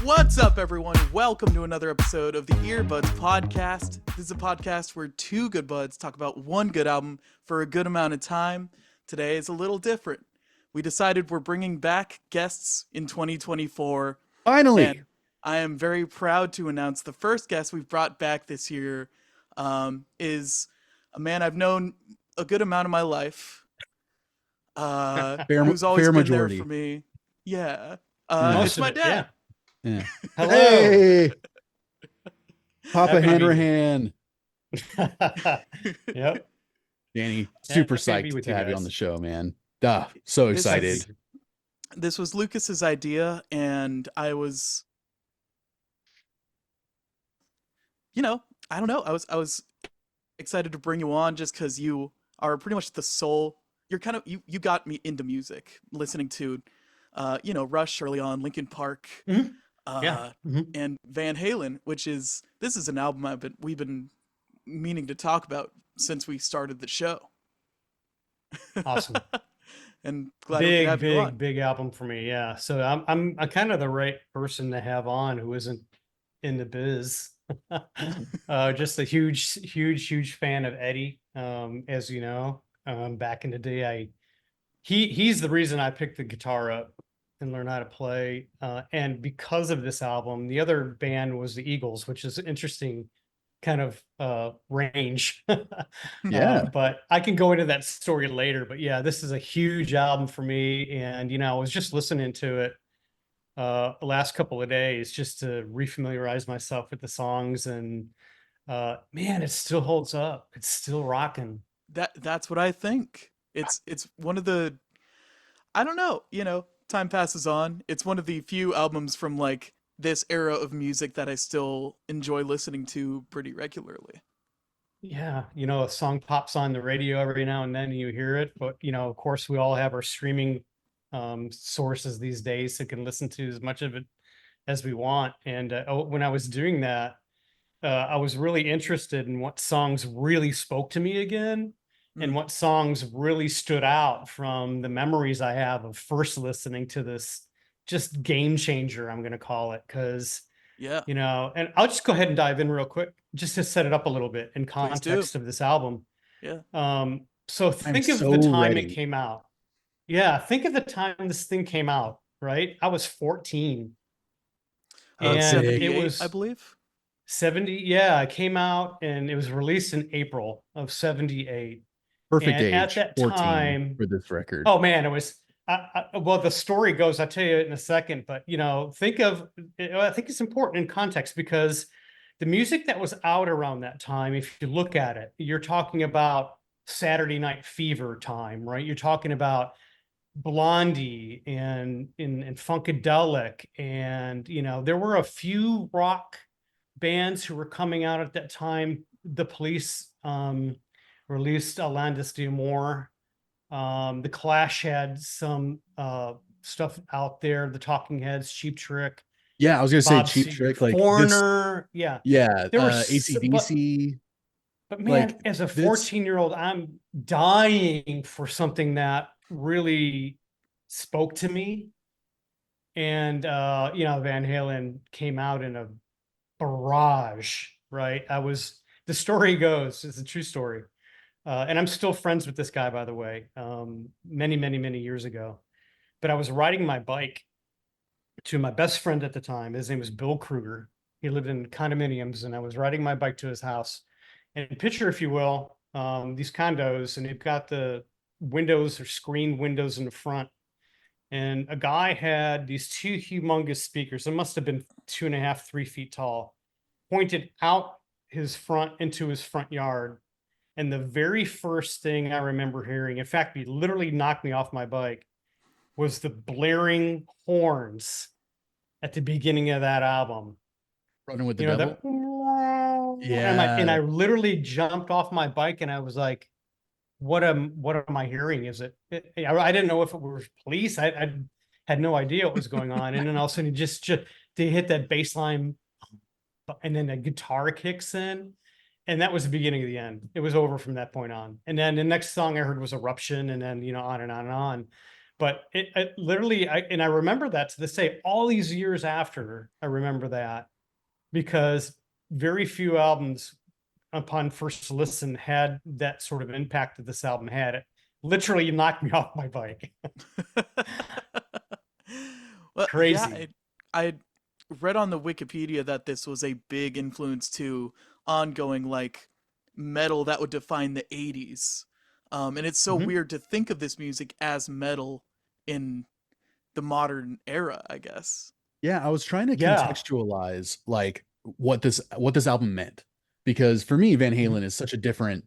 What's up, everyone? Welcome to another episode of the Earbuds Podcast. This is a podcast where two good buds talk about one good album for a good amount of time. Today is a little different. We decided we're bringing back guests in 2024. Finally. And I am very proud to announce the first guest we've brought back this year is a man I've known a good amount of my life. Who's always fair been majority. there for me. Yeah. Most It's of my it, dad. Yeah. Hello. Hey, Papa Happy to be Hanrahan. Yep. Danny, super happy to be psyched with to you have you guys. on the show, man. So This excited. This was Lucas's idea, and I was, I don't know. I was excited to bring you on just because you are pretty much the soul. You're kind of you got me into music, listening to, Rush early on, Linkin Park, Mhm. Yeah. and Van Halen, this is an album we've been meaning to talk about since we started the show. Awesome. And glad we could have you on. Big album for me. Yeah. So I'm kind of the right person to have on who isn't in the biz. Just a huge fan of Eddie. As you know, back in the day, he's the reason I picked the guitar up and learned how to play. And because of this album, the other band was the Eagles, which is an interesting kind of range. Yeah. But I can go into that story later. But yeah, this is a huge album for me. And, I was just listening to it the last couple of days just to refamiliarize myself with the songs. And man, it still holds up. It's still rocking. That's what I think. It's one of the, I don't know, time passes on. It's one of the few albums from like this era of music that I still enjoy listening to pretty regularly. Yeah, a song pops on the radio every now and then, you hear it, but of course, we all have our streaming sources these days, so can listen to as much of it as we want. And when I was doing that, I was really interested in what songs really spoke to me again, and what songs really stood out from the memories I have of first listening to this just game changer, I'm going to call it, because Yeah. and I'll just go ahead and dive in real quick just to set it up a little bit in Please do. context of this album. Yeah. So think of so the time ready. it came out. Yeah, think of the time this thing came out, right? I was 14. And 78, it was I believe. 70. Yeah, it came out and it was released in April of 78. Perfect And age. at that 14 time, for this record. oh man, it was. Well, the story goes, I'll tell you in a second, but I think it's important in context because the music that was out around that time, if you look at it, you're talking about Saturday Night Fever time, right? You're talking about Blondie and Funkadelic, and there were a few rock bands who were coming out at that time. The Police released Alanis d'Amour. The Clash had some stuff out there. The Talking Heads, Cheap Trick. Yeah, I was gonna say Bob Cheap Seger, Trick, like Foreigner. this, Yeah, yeah. there were AC/DC. but man, like as a this. 14-year-old, I'm dying for something that really spoke to me. And Van Halen came out in a barrage, right? The story goes, it's a true story. And I'm still friends with this guy, by the way, many years ago. But I was riding my bike to my best friend at the time. His name was Bill Kruger. He lived in condominiums, and I was riding my bike to his house. And picture, if you will, these condos, and they've got the windows or screened windows in the front. And a guy had these two humongous speakers. It must have been 2.5, 3 feet tall, pointed out his front into his front yard. And the very first thing I remember hearing, in fact, he literally knocked me off my bike, was the blaring horns at the beginning of that album. Running with the Devil. That, Yeah. and I literally jumped off my bike and I was like, what am I hearing? Is it I didn't know if it was police. I had no idea what was going on. And then all of a sudden just they hit that bass line and then the guitar kicks in. And that was the beginning of the end. It was over from that point on. And then the next song I heard was Eruption, and then, on and on and on. But it literally, I remember that to this day, all these years after, I remember that because very few albums upon first listen had that sort of impact that this album had. It literally knocked me off my bike. Well, yeah, Crazy. I read on the Wikipedia that this was a big influence to ongoing like metal that would define the 80s. And it's so Mhm. weird to think of this music as metal in the modern era, I guess. Yeah, I was trying to Yeah. contextualize like what this album meant because for me, Van Mhm. Halen is such a different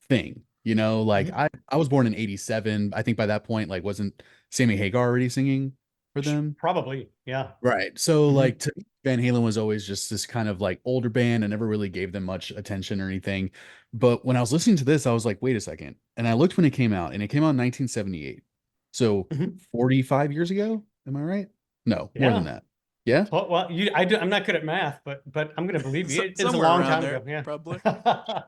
thing. You know, like Mhm. I was born in '87. I think by that point, like wasn't Sammy Hagar already singing for them? Probably. Yeah. Right. So Mhm. like to me, Van Halen was always just this kind of like older band. I never really gave them much attention or anything. But when I was listening to this, I was like, wait a second. And I looked when it came out, and it came out in 1978. So Mhm. 45 years ago. Am I right? No, more than Yeah. that. Yeah. Well, I'm not good at math, but I'm going to believe you. It's a Somewhere long around time there, ago. Yeah. probably.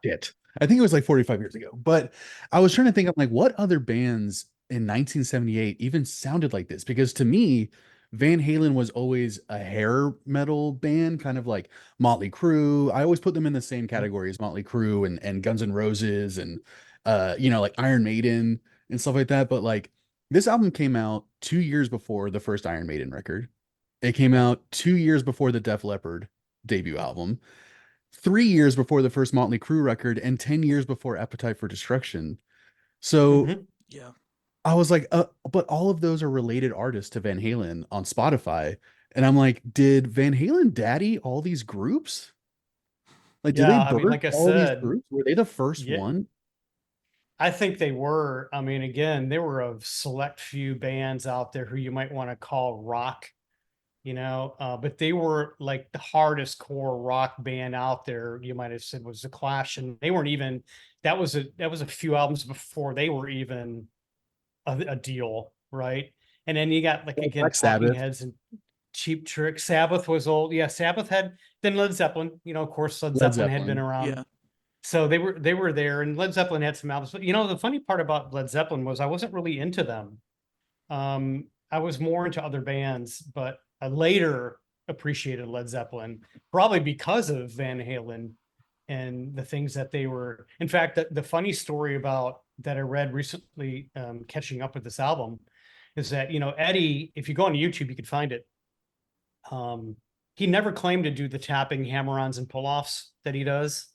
Shit. I think it was like 45 years ago. But I was trying to think of like what other bands in 1978 even sounded like this? Because to me, Van Halen was always a hair metal band, kind of like Motley Crue. I always put them in the same category as Motley Crue and Guns N' Roses and like Iron Maiden and stuff like that. But like this album came out 2 years before the first Iron Maiden record. It came Yeah. out 2 years before the Def Leppard debut album, 3 years before the first Motley Crue record, and 10 years before Appetite for Destruction. So Mhm. Yeah. I was like, but all of those are related artists to Van Halen on Spotify. And I'm like, did Van Halen daddy all these groups? Like, did they Yeah. I mean, birth like I all these said, groups? Were they the first yeah, one? I think they were. I mean, again, there were a select few bands out there who you might want to call rock, but they were like the hardest core rock band out there. You might have said was the Clash, and they weren't even. That was a few albums before they were even a deal, right? And then you got like Like again Black Talking Sabbath, Heads and Cheap Trick. Sabbath was old. Yeah, Sabbath had then Led Zeppelin. Of course, Led Led Zeppelin had been Zeppelin. around. Yeah. So they were there, and Led Zeppelin had some albums. But the funny part about Led Zeppelin was I wasn't really into them. I was more into other bands, but I later appreciated Led Zeppelin, probably because of Van Halen and the things that they were. In fact, the funny story about that I read recently, catching up with this album, is that Eddie, if you go on YouTube, you could find it. Um, he never claimed to do the tapping, hammer-ons, and pull-offs that he does.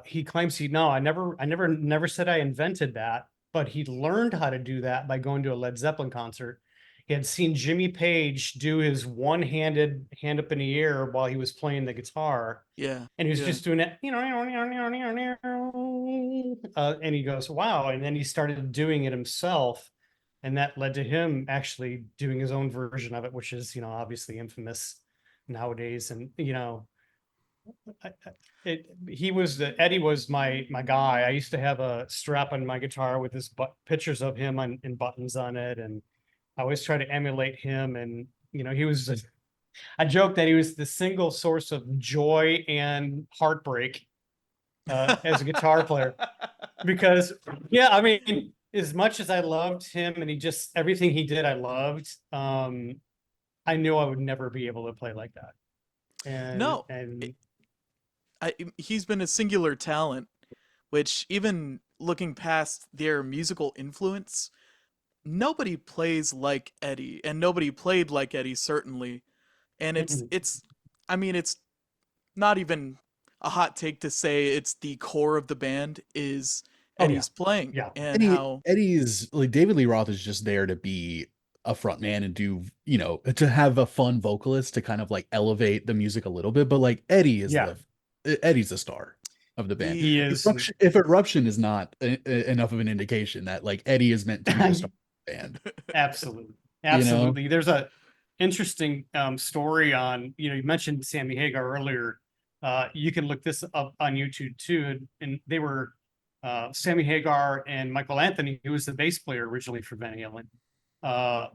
He claims I never said I invented that, but he learned how to do that by going to a Led Zeppelin concert. He had seen Jimmy Page do his one-handed hand up in the air while he was playing the guitar, Yeah. and he was Yeah. just doing it, and he goes, "Wow!" And then he started doing it himself, and that led to him actually doing his own version of it, which is, obviously infamous nowadays. And Eddie was my guy. I used to have a strap on my guitar with his pictures of him and buttons on it, and I always try to emulate him. And he was. I joke that he was the single source of joy and heartbreak as a guitar player, because yeah, I mean, as much as I loved him and he just everything he did, I loved. I knew I would never be able to play like that, and No, and he's been a singular talent, which even looking past their musical influence, nobody plays like Eddie, and nobody played like Eddie certainly. And I mean, it's not even a hot take to say it's the core of the band is oh yeah, Eddie's playing yeah. and how Eddie's like David Lee Roth is just there to be a front man and do, to have a fun vocalist to kind of like elevate the music a little bit. But like Yeah, Eddie's the star of the band. he the is. If Eruption is not enough of an indication that like Eddie is meant to be the star of the band, Absolutely. you know? Absolutely. There's a interesting story on, you mentioned Sammy Hagar earlier. You can look this up on YouTube too. And they were Sammy Hagar and Michael Anthony, who was the bass player originally for Van Halen.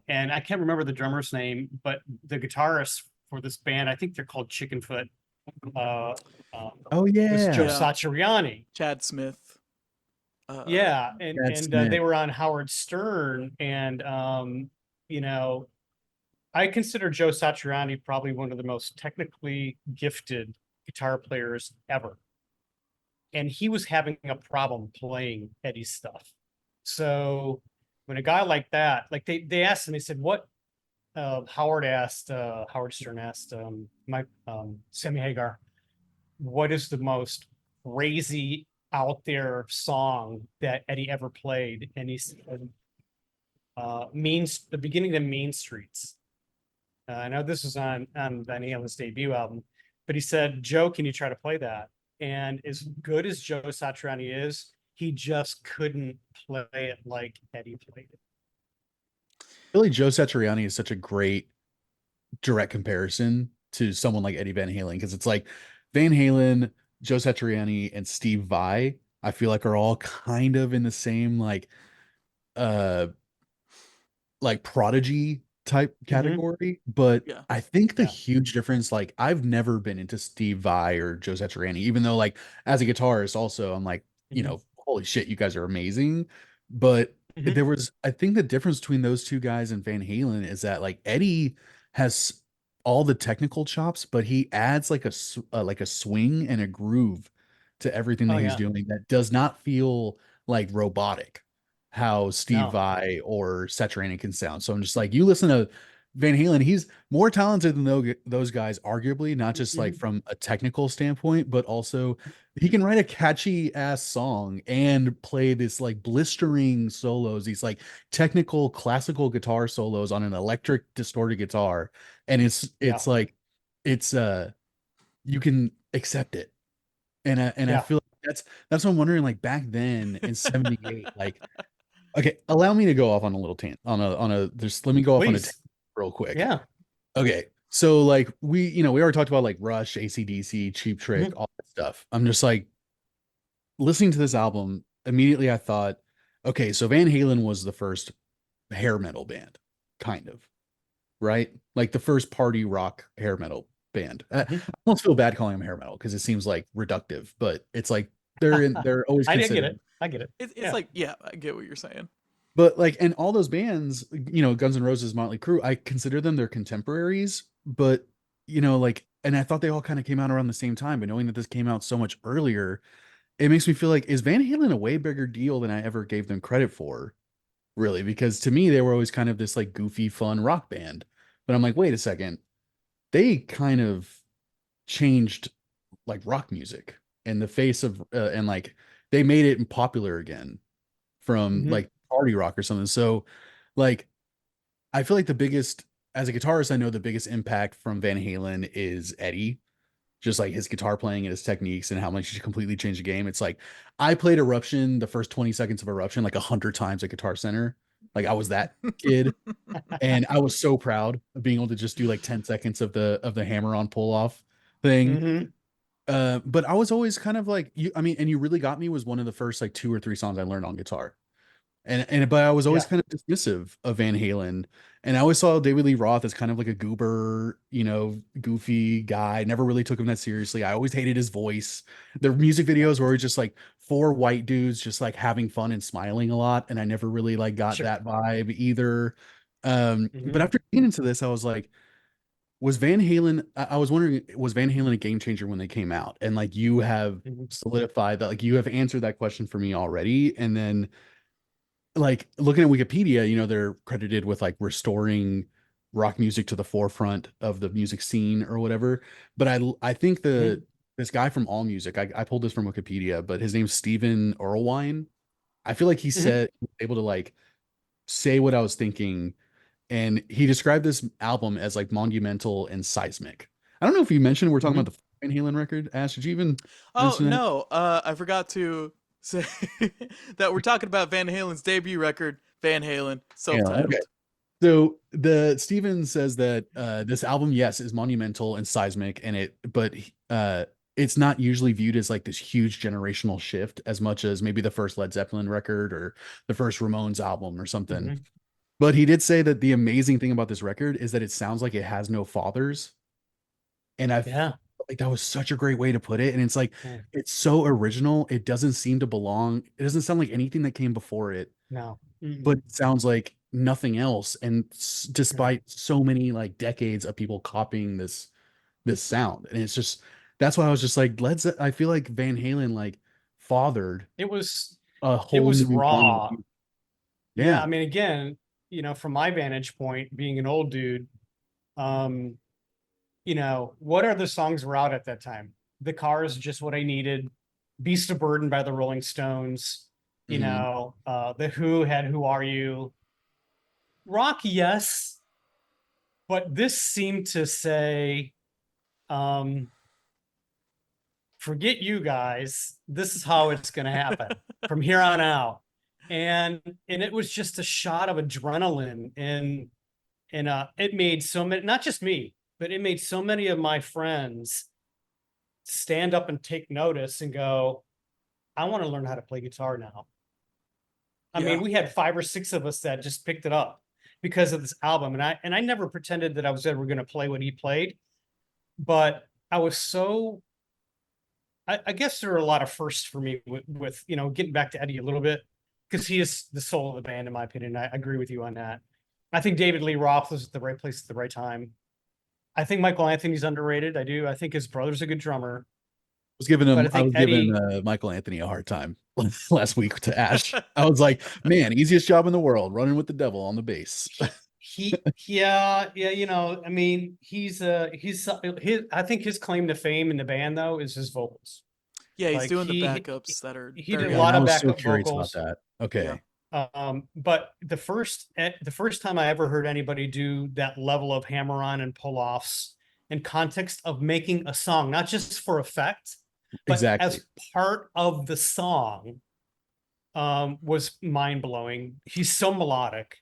And I can't remember the drummer's name, but the guitarist for this band, I think they're called Chickenfoot, uh, Oh was Joe yeah. yeah, Satriani. Chad Smith. Uh, Yeah, and Chad they Smith. were on Howard Stern, and you know, I consider Joe Satriani probably one of the most technically gifted guitar players ever. And he was having a problem playing Eddie's stuff. So when a guy like that, like they asked him, they said, what Howard Stern asked Mike Sammy Hagar, what is the most crazy out there song that Eddie ever played? And he said, the beginning of Main Streets. I know this was on Van Halen's debut album, but he said, Joe, can you try to play that? And as good as Joe Satriani is, he just couldn't play it like Eddie played it. Really, Joe Satriani is such a great direct comparison to someone like Eddie Van Halen because it's like Van Halen, Joe Satriani, and Steve Vai. I feel like are all kind of in the same uh like prodigy type Mhm. category, but yeah. I think the Yeah. huge difference, like I've never been into Steve Vai or Joe Satriani, even though like as a guitarist, also I'm like, Mhm. holy shit, you guys are amazing. But Mhm. there was, I think the difference between those two guys and Van Halen is that like Eddie has all the technical chops, but he adds like like a swing and a groove to everything that Oh he's yeah. doing that does not feel like robotic how Steve No. Vai or Satriani can sound. So I'm just like, you listen to Van Halen, he's more talented than those guys, arguably, not just like Mhm. from a technical standpoint, but also he can write a catchy ass song and play this like blistering solos, these like technical classical guitar solos on an electric distorted guitar. And Yeah. it's like it's you can accept it. And I Yeah. feel like that's what I'm wondering, like back then in 78, like okay, allow me to go off on a little tangent just let me go off on a tangent Please. real quick. Yeah. Okay. So like we already talked about like Rush, AC/DC, Cheap Trick, Mhm. all that stuff. I'm just like listening to this album, immediately I thought, okay, so Van Halen was the first hair metal band, kind of, right? Like the first party rock hair metal band. Mhm. I almost feel bad calling them hair metal because it seems like reductive, but it's like they're always I get considered. it. I get it. It's Yeah. like, yeah, I get what you're saying. But like, and all those bands, Guns N' Roses, Motley Crue, I consider them their contemporaries. But like, and I thought they all kind of came out around the same time. But knowing that this came out so much earlier, it makes me feel like is Van Halen a way bigger deal than I ever gave them credit for, really? Because to me, they were always kind of this like goofy, fun rock band. But I'm like, wait a second, they kind of changed like rock music in the face of, and like they made it popular again from Mhm. like party rock or something. So like I feel like the biggest as a guitarist, I know the biggest impact from Van Halen is Eddie. Just like his guitar playing and his techniques and how much he completely changed the game. It's like I played Eruption, the first 20 seconds of Eruption, like 100 times at Guitar Center. Like I was that kid. And I was so proud of being able to just do like 10 seconds of the hammer on pull off thing. Mhm. But I was always kind of like you, I mean, and You Really Got Me was one of the first like two or three songs I learned on guitar. And but I was always Yeah. kind of dismissive of Van Halen. And I always saw David Lee Roth as kind of like a goober, goofy guy. Never really took him that seriously. I always hated his voice. The music Yep. videos were always just like four white dudes just like having fun and smiling a lot. And I never really like got Sure. that vibe either. But Mhm. after getting into this, I was like, was Van Halen, I was wondering, was Van Halen a game changer when they came out? And like you have Mhm. solidified that, like you have answered that question for me already. And then like looking at Wikipedia, they're credited with like restoring rock music to the forefront of the music scene or whatever. But I think Mhm. this guy from All Music, I pulled this from Wikipedia, but his name's Stephen Earlwine. I feel like he Mhm. said able to like say what I was thinking, and he described this album as like monumental and seismic. I don't know if you mentioned we're talking Mhm. about the Van Halen record. Ash, did you even Oh mention that? no, I forgot to say that we're talking about Van Halen's debut record, Van Halen, Yeah. Okay. self-titled. So the Steven says that this album, yes, is monumental and seismic, but it's not usually viewed as like this huge generational shift as much as maybe the first Led Zeppelin record or the first Ramones album or something. Mhm. But he did say that the amazing thing about this record is that it sounds like it has no fathers, and I Yeah. like that was such a great way to put it. And it's like Yeah. it's so original. It doesn't seem to belong. It doesn't sound like anything that came before it, No. but Mm-mm. it sounds like nothing else. And Yeah. despite so many like decades of people copying this sound, and it's just that's why I was just like, I feel like Van Halen like fathered It was a it whole was new genre of raw. music. Yeah, Yeah. I mean, again, from my vantage point, being an old dude, um, what other songs were out at that time? The Car is Just What I Needed, Beast of Burden by the Rolling Stones, Mhm. The Who had Who Are You? Rock, yes, but this seemed to say, um, forget you guys. This is how it's going to happen from here on out. And it was just a shot of adrenaline, and it made so many, not just me, but it made so many of my friends stand up and take notice and go, I want to learn how to play guitar now. I Yeah. mean, we had 5 or 6 of us that just picked it up because of this album. And I never pretended that I was ever going to play what he played, but I was so I guess there are a lot of firsts for me with getting back to Eddie a little bit, because he is the soul of the band, in my opinion. I agree with you on that. I think David Lee Roth was at the right place at the right time. I think Michael Anthony's underrated. I do. I think his brother's a good drummer, but I I think was giving Eddie, Michael Anthony a hard time last week to Ash. I was like, man, easiest job in the world, running with the devil on the bass. yeah, yeah, I mean, I think his claim to fame in the band though is his vocals. Yeah, he's Like doing the backups that are he did very a Man, lot I of was so backup curious about vocals. that. yeah. Okay. But the first time I ever heard anybody do that level of hammer on and pull offs in context of making a song, not just for effect, but Exactly. as part of the song, was mind blowing. He's so melodic.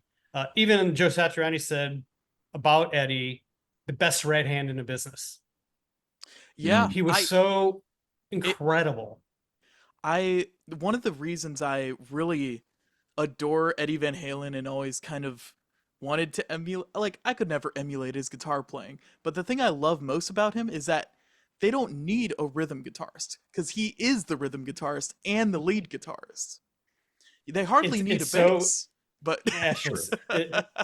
Even Joe Satriani said about Eddie, the best right hand in the business. Yeah, Mm. He was I so it incredible. I one of the reasons I really adore Eddie Van Halen and always kind of wanted to emulate, like I could never emulate his guitar playing, but the thing I love most about him is that they don't need a rhythm guitarist because he is the rhythm guitarist and the lead guitarist. They hardly It's need a it's so bass, but Ash, True.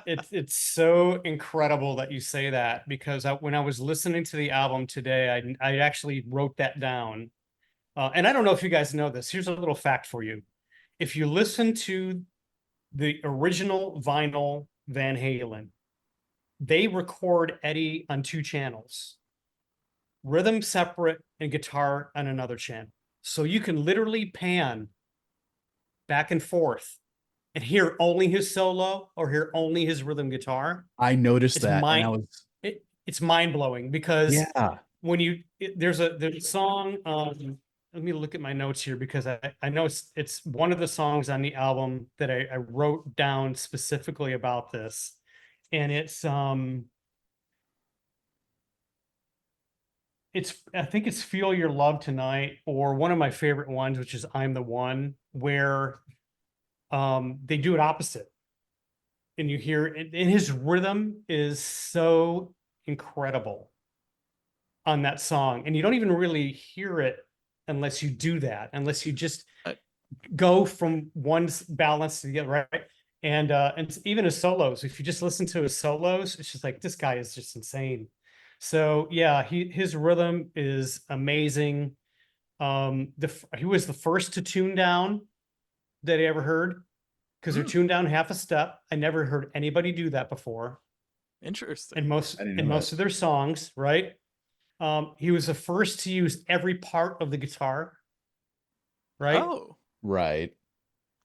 it's so incredible that you say that, because when I was listening to the album today, I actually wrote that down. And I don't know if you guys know this. Here's a little fact for you. If you listen to the original vinyl Van Halen, they record Eddie on 2 channels, rhythm separate and guitar on another channel. So you can literally pan back and forth and hear only his solo or hear only his rhythm guitar. I noticed It's that and I mind was it's mind blowing, because yeah. when there's a song, let me look at my notes here, because I know it's one of the songs on the album that I wrote down specifically about this, and it's I think it's Feel Your Love Tonight, or one of my favorite ones, which is I'm the One, where they do it opposite, and you hear it, and his rhythm is so incredible on that song, and you don't even really hear it unless you do that, unless you just I- go from one balance to the other, right? And even his solos, if you just listen to his solos, it's just like, this guy is just insane. So yeah, his rhythm is amazing. He was the first to tune down that I ever heard, because they're hmm, tuned down half a step. I never heard anybody do that before in interesting. most I didn't in know that. most of their songs, right? He was the first to use every part of the guitar, right? Oh, Right.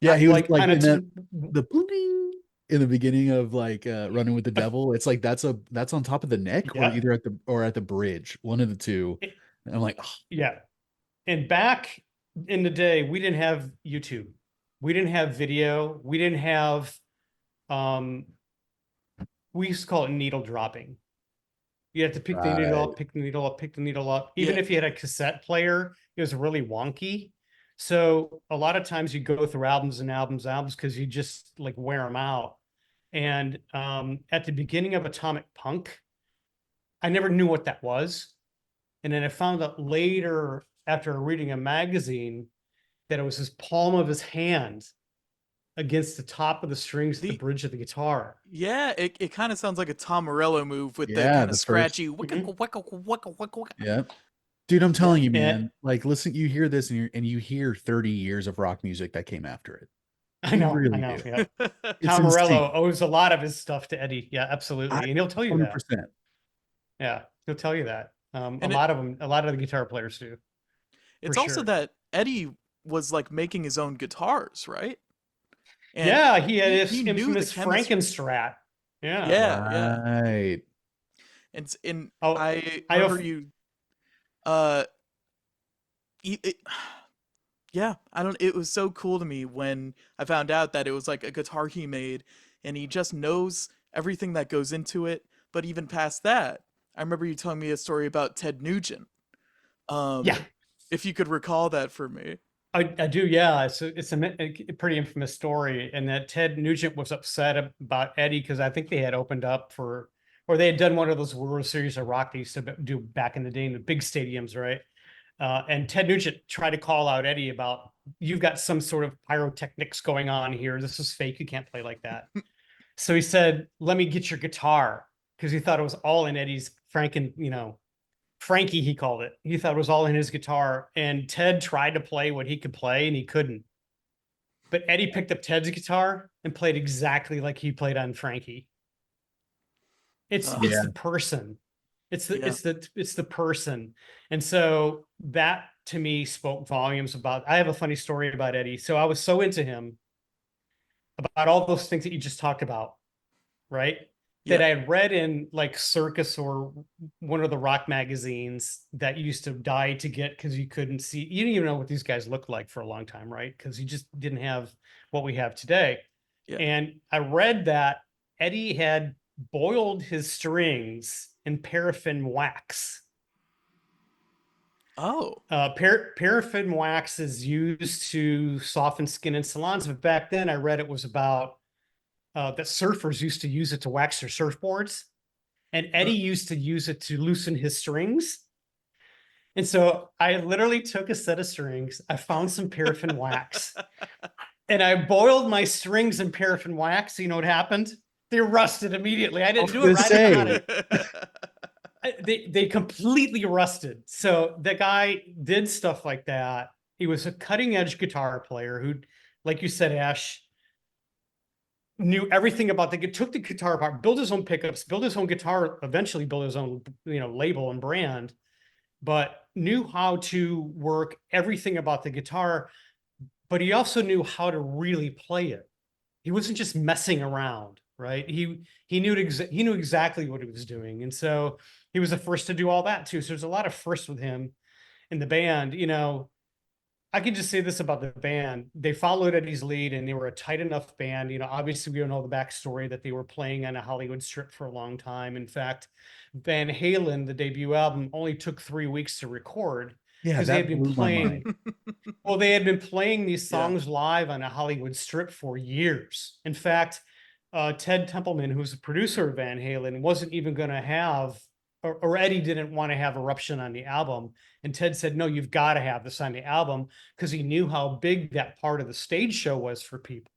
Yeah, he was Like like on a in that the bling in the beginning of like Running with the Devil. It's like that's on top of the neck or yeah, either at the bridge, one of the two. it- And I'm like, oh, yeah. And back in the day, we didn't have YouTube, we didn't have video, we didn't have um, we used to call it needle dropping. You had to pick the needle right. up, pick the needle up, pick the needle up. Even yeah. if you had a cassette player, it was really wonky. So a lot of times you go through albums and albums because you just like wear them out. And at the beginning of Atomic Punk, I never knew what that was And then I found out later, after reading a magazine, that it was his palm of his hand against the top of the strings at the The bridge of the guitar. Yeah, it kind of sounds like a Tom Morello move with the Yeah, kind of the first. scratchy wicka Mhm. wicka wicka wicka wicka. Yeah. Dude, I'm Yeah. telling you, And man. Like, listen, you hear this and you hear 30 years of rock music that came after it. I You know, really yeah. do. It's Tom Morello insane. owes a lot of his stuff to Eddie. Yeah, I absolutely. And he'll tell you that. 100%. Yeah, he'll tell you that. A And lot of them, a lot of the guitar players do, for it's also sure. that Eddie was like making his own guitars, right? And Yeah, he had he his knew the infamous chemistry. Frankenstrat. Yeah. Yeah, yeah. Right. And Oh, I I remember have, you uh it, yeah, I don't it was so cool to me when I found out that it was like a guitar he made and he just knows everything that goes into it, but even past that, I remember you telling me a story about Ted Nugent. yeah, If you could recall that for me. I do. Yeah, it's a pretty infamous story, and that Ted Nugent was upset about Eddie because I think they had opened up for, or they had done one of those World Series of Rock they used to do back in the day in the big stadiums, right? And Ted Nugent tried to call out Eddie about, you've got some sort of pyrotechnics going on here. This is fake. You can't play like that. So he said, "Let me get your guitar," because he thought it was all in Eddie's Frankie, he called it. He thought it was all in his guitar. And Ted tried to play what he could play and he couldn't. But Eddie picked up Ted's guitar and played exactly like he played on Frankie. It's Yeah. the person. Yeah. It's the person. And so that to me spoke volumes about, I have a funny story about Eddie. So I was so into him about all those things that you just talked about, right? That Yeah. I had read in like Circus or one of the rock magazines that used to die to get because you couldn't see, you didn't even know what these guys looked like for a long time, right? Because you just didn't have what we have today. Yeah. And I read that Eddie had boiled his strings in paraffin wax. Oh. Paraffin wax is used to soften skin in salons, but back then I read it was about that surfers used to use it to wax their surfboards, and Eddie used to use it to loosen his strings. And so I literally took a set of strings, I found some paraffin wax, and I boiled my strings in paraffin wax. You know what happened? They rusted immediately. I I was didn't do it gonna right. I didn't know how say. to. They completely rusted. So the guy did stuff like that. He was a cutting edge guitar player who, like you said, Ash, knew everything about took the guitar apart, built his own pickups, built his own guitar, eventually built his own, label and brand, but knew how to work everything about the guitar. But he also knew how to really play it. He wasn't just messing around, right? He knew exactly what he was doing, and so he was the first to do all that too. So there's a lot of firsts with him in the band. I can just say this about the band. They followed Eddie's lead and they were a tight enough band. Obviously we don't know the backstory that they were playing on a Hollywood strip for a long time. In fact, Van Halen, the debut album, only took 3 weeks to record Yeah, because they had that been blew my mind. they had been playing these Yeah. songs live on a Hollywood strip for years. In fact, Ted Templeman, who's the producer of Van Halen, wasn't even going to have, or Eddie didn't want to have Eruption on the album. And Ted said, "No, you've got to have this on the album," because he knew how big that part of the stage show was for people.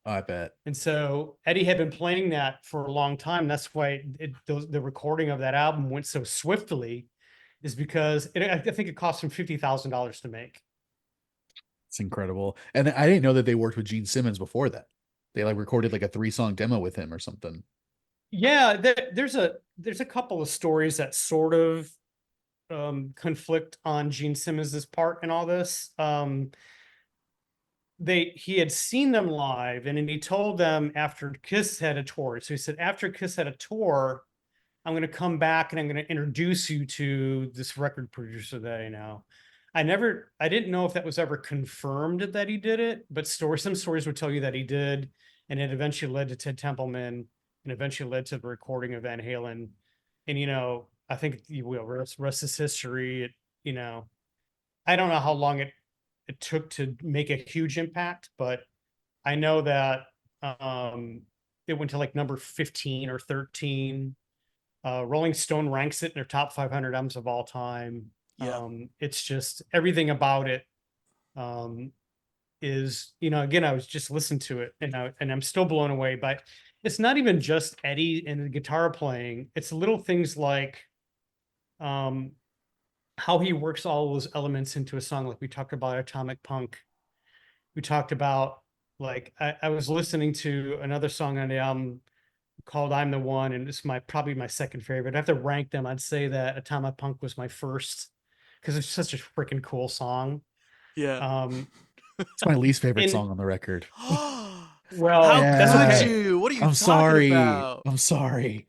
I bet. And so Eddie had been playing that for a long time. That's why the recording of that album went so swiftly, is because I think it cost him $50,000 to make. It's incredible. And I didn't know that they worked with Gene Simmons before that. They like recorded like a 3-song demo with him or something. Yeah, there's a couple of stories that sort of conflict on Gene Simmons's part in all this. He had seen them live, and then he told them after Kiss had a tour. So he said, after Kiss had a tour, I'm going to come back and I'm going to introduce you to this record producer that I know. I didn't know if that was ever confirmed that he did it, but some stories would tell you that he did, and it eventually led to Ted Templeman, and eventually led to the recording of Van Halen. And I think you will rest is history. I don't know how long it took to make a huge impact, but I know that it went to like number 15 or 13 Rolling Stone ranks it in their top 500 albums of all time. Yeah. It's just everything about it is, again, I was just listening to it and I'm still blown away. But it's not even just Eddie and the guitar playing. It's little things like how he works all those elements into a song. Like we talked about Atomic Punk. We talked about like I was listening to another song on the album called I'm the One, and it's probably my second favorite. I have to rank them. I'd say that Atomic Punk was my first because it's such a freaking cool song. Yeah. It's my least favorite And song on the record. well, How that's could Yeah. okay. you? What are you I'm talking sorry. about? I'm sorry.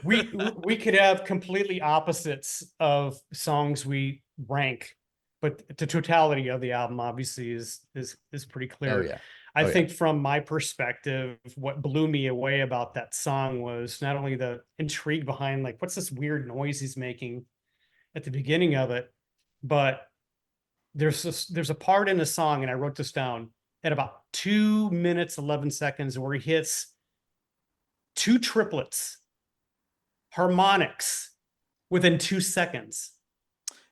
We could have completely opposites of songs we rank, but the totality of the album obviously is pretty Oh clear. yeah. I Oh yeah. think from my perspective, what blew me away about that song was not only the intrigue behind like what's this weird noise he's making at the beginning of it, but there's a part in the song, and I wrote this down at about 2 minutes 11 seconds where he hits two triplets harmonics within 2 seconds.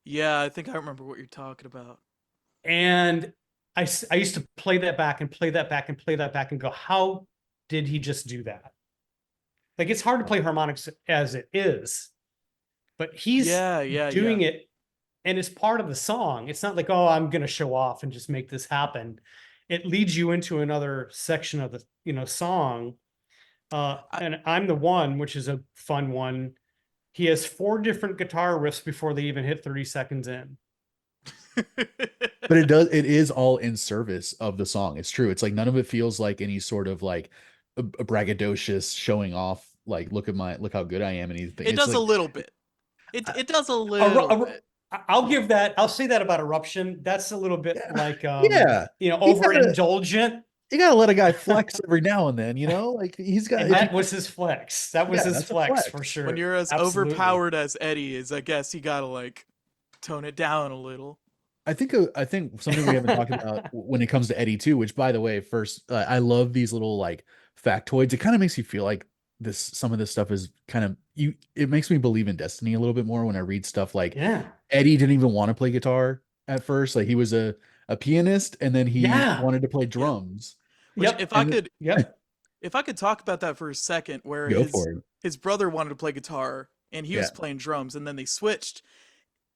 Yeah, I think I remember what you're talking about. And I used to play that back and play that back and play that back and go, how did he just do that? Like it's hard to play harmonics as it is, but he's Yeah, yeah, doing yeah. it and it's part of the song. It's not like, oh, I'm going to show off and just make this happen. It leads you into another section of the, song. I, And I'm the One, which is a fun one. He has 4 different guitar riffs before they even hit 30 seconds in. But it is all in service of the song. It's true. It's like none of it feels like any sort of like a braggadocious showing off, like look how good I am and anything. it It's does a like little bit. It does a Eru- little eru- bit. I'll give that. I'll say that about Eruption. That's a little bit yeah, like, yeah. You gotta overindulgent. you gotta let a guy flex every now and then, you know? Like he's got And if he that was his flex. That was yeah, his that's a flex for flex. When sure. you're as Absolutely. overpowered as Eddie is, I guess you gotta like tone it down a little. I think something we haven't talked about when it comes to Eddie too, which by the way, first I love these little like factoids. It kind of makes you feel like some of this stuff is kind of you it makes me believe in destiny a little bit more when I read stuff like Yeah. Eddie didn't even want to play guitar at first. Like he was a pianist and then he Yeah. wanted to play Yeah. drums. Which Yep. And Yep. if I could talk about that for a second, where go for it. his brother wanted to play guitar and he was Yeah. playing drums, and then they switched.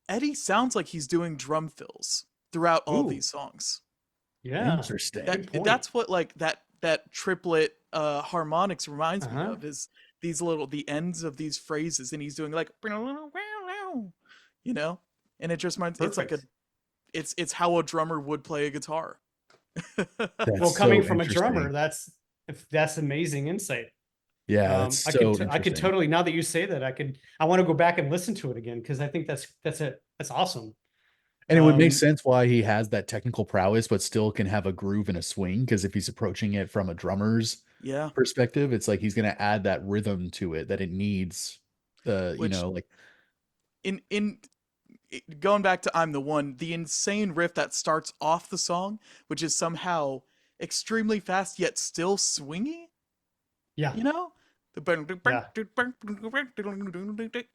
Eddie sounds like he's doing drum fills throughout all of Ooh. these songs. Yeah. Interesting. Good point. That's what like that triplet harmonics reminds me Uh-huh. of, is the ends of these phrases, and he's doing like you know, and it just reminds it's like Perfect. it's how a drummer would play a guitar. Well, That's coming so from a drummer, interesting. that's amazing insight. Yeah, that's so I could interesting. totally, now that you say that, I want to go back and listen to it again because I think that's awesome. And it would make Um, sense why he has that technical prowess, but still can have a groove and a swing. Because if he's approaching it from a drummer's Yeah, perspective, it's like he's going to add that rhythm to it that it needs. which Like in going back to I'm the One, the insane riff that starts off the song, which is somehow extremely fast yet still swingy, yeah, you know? yeah.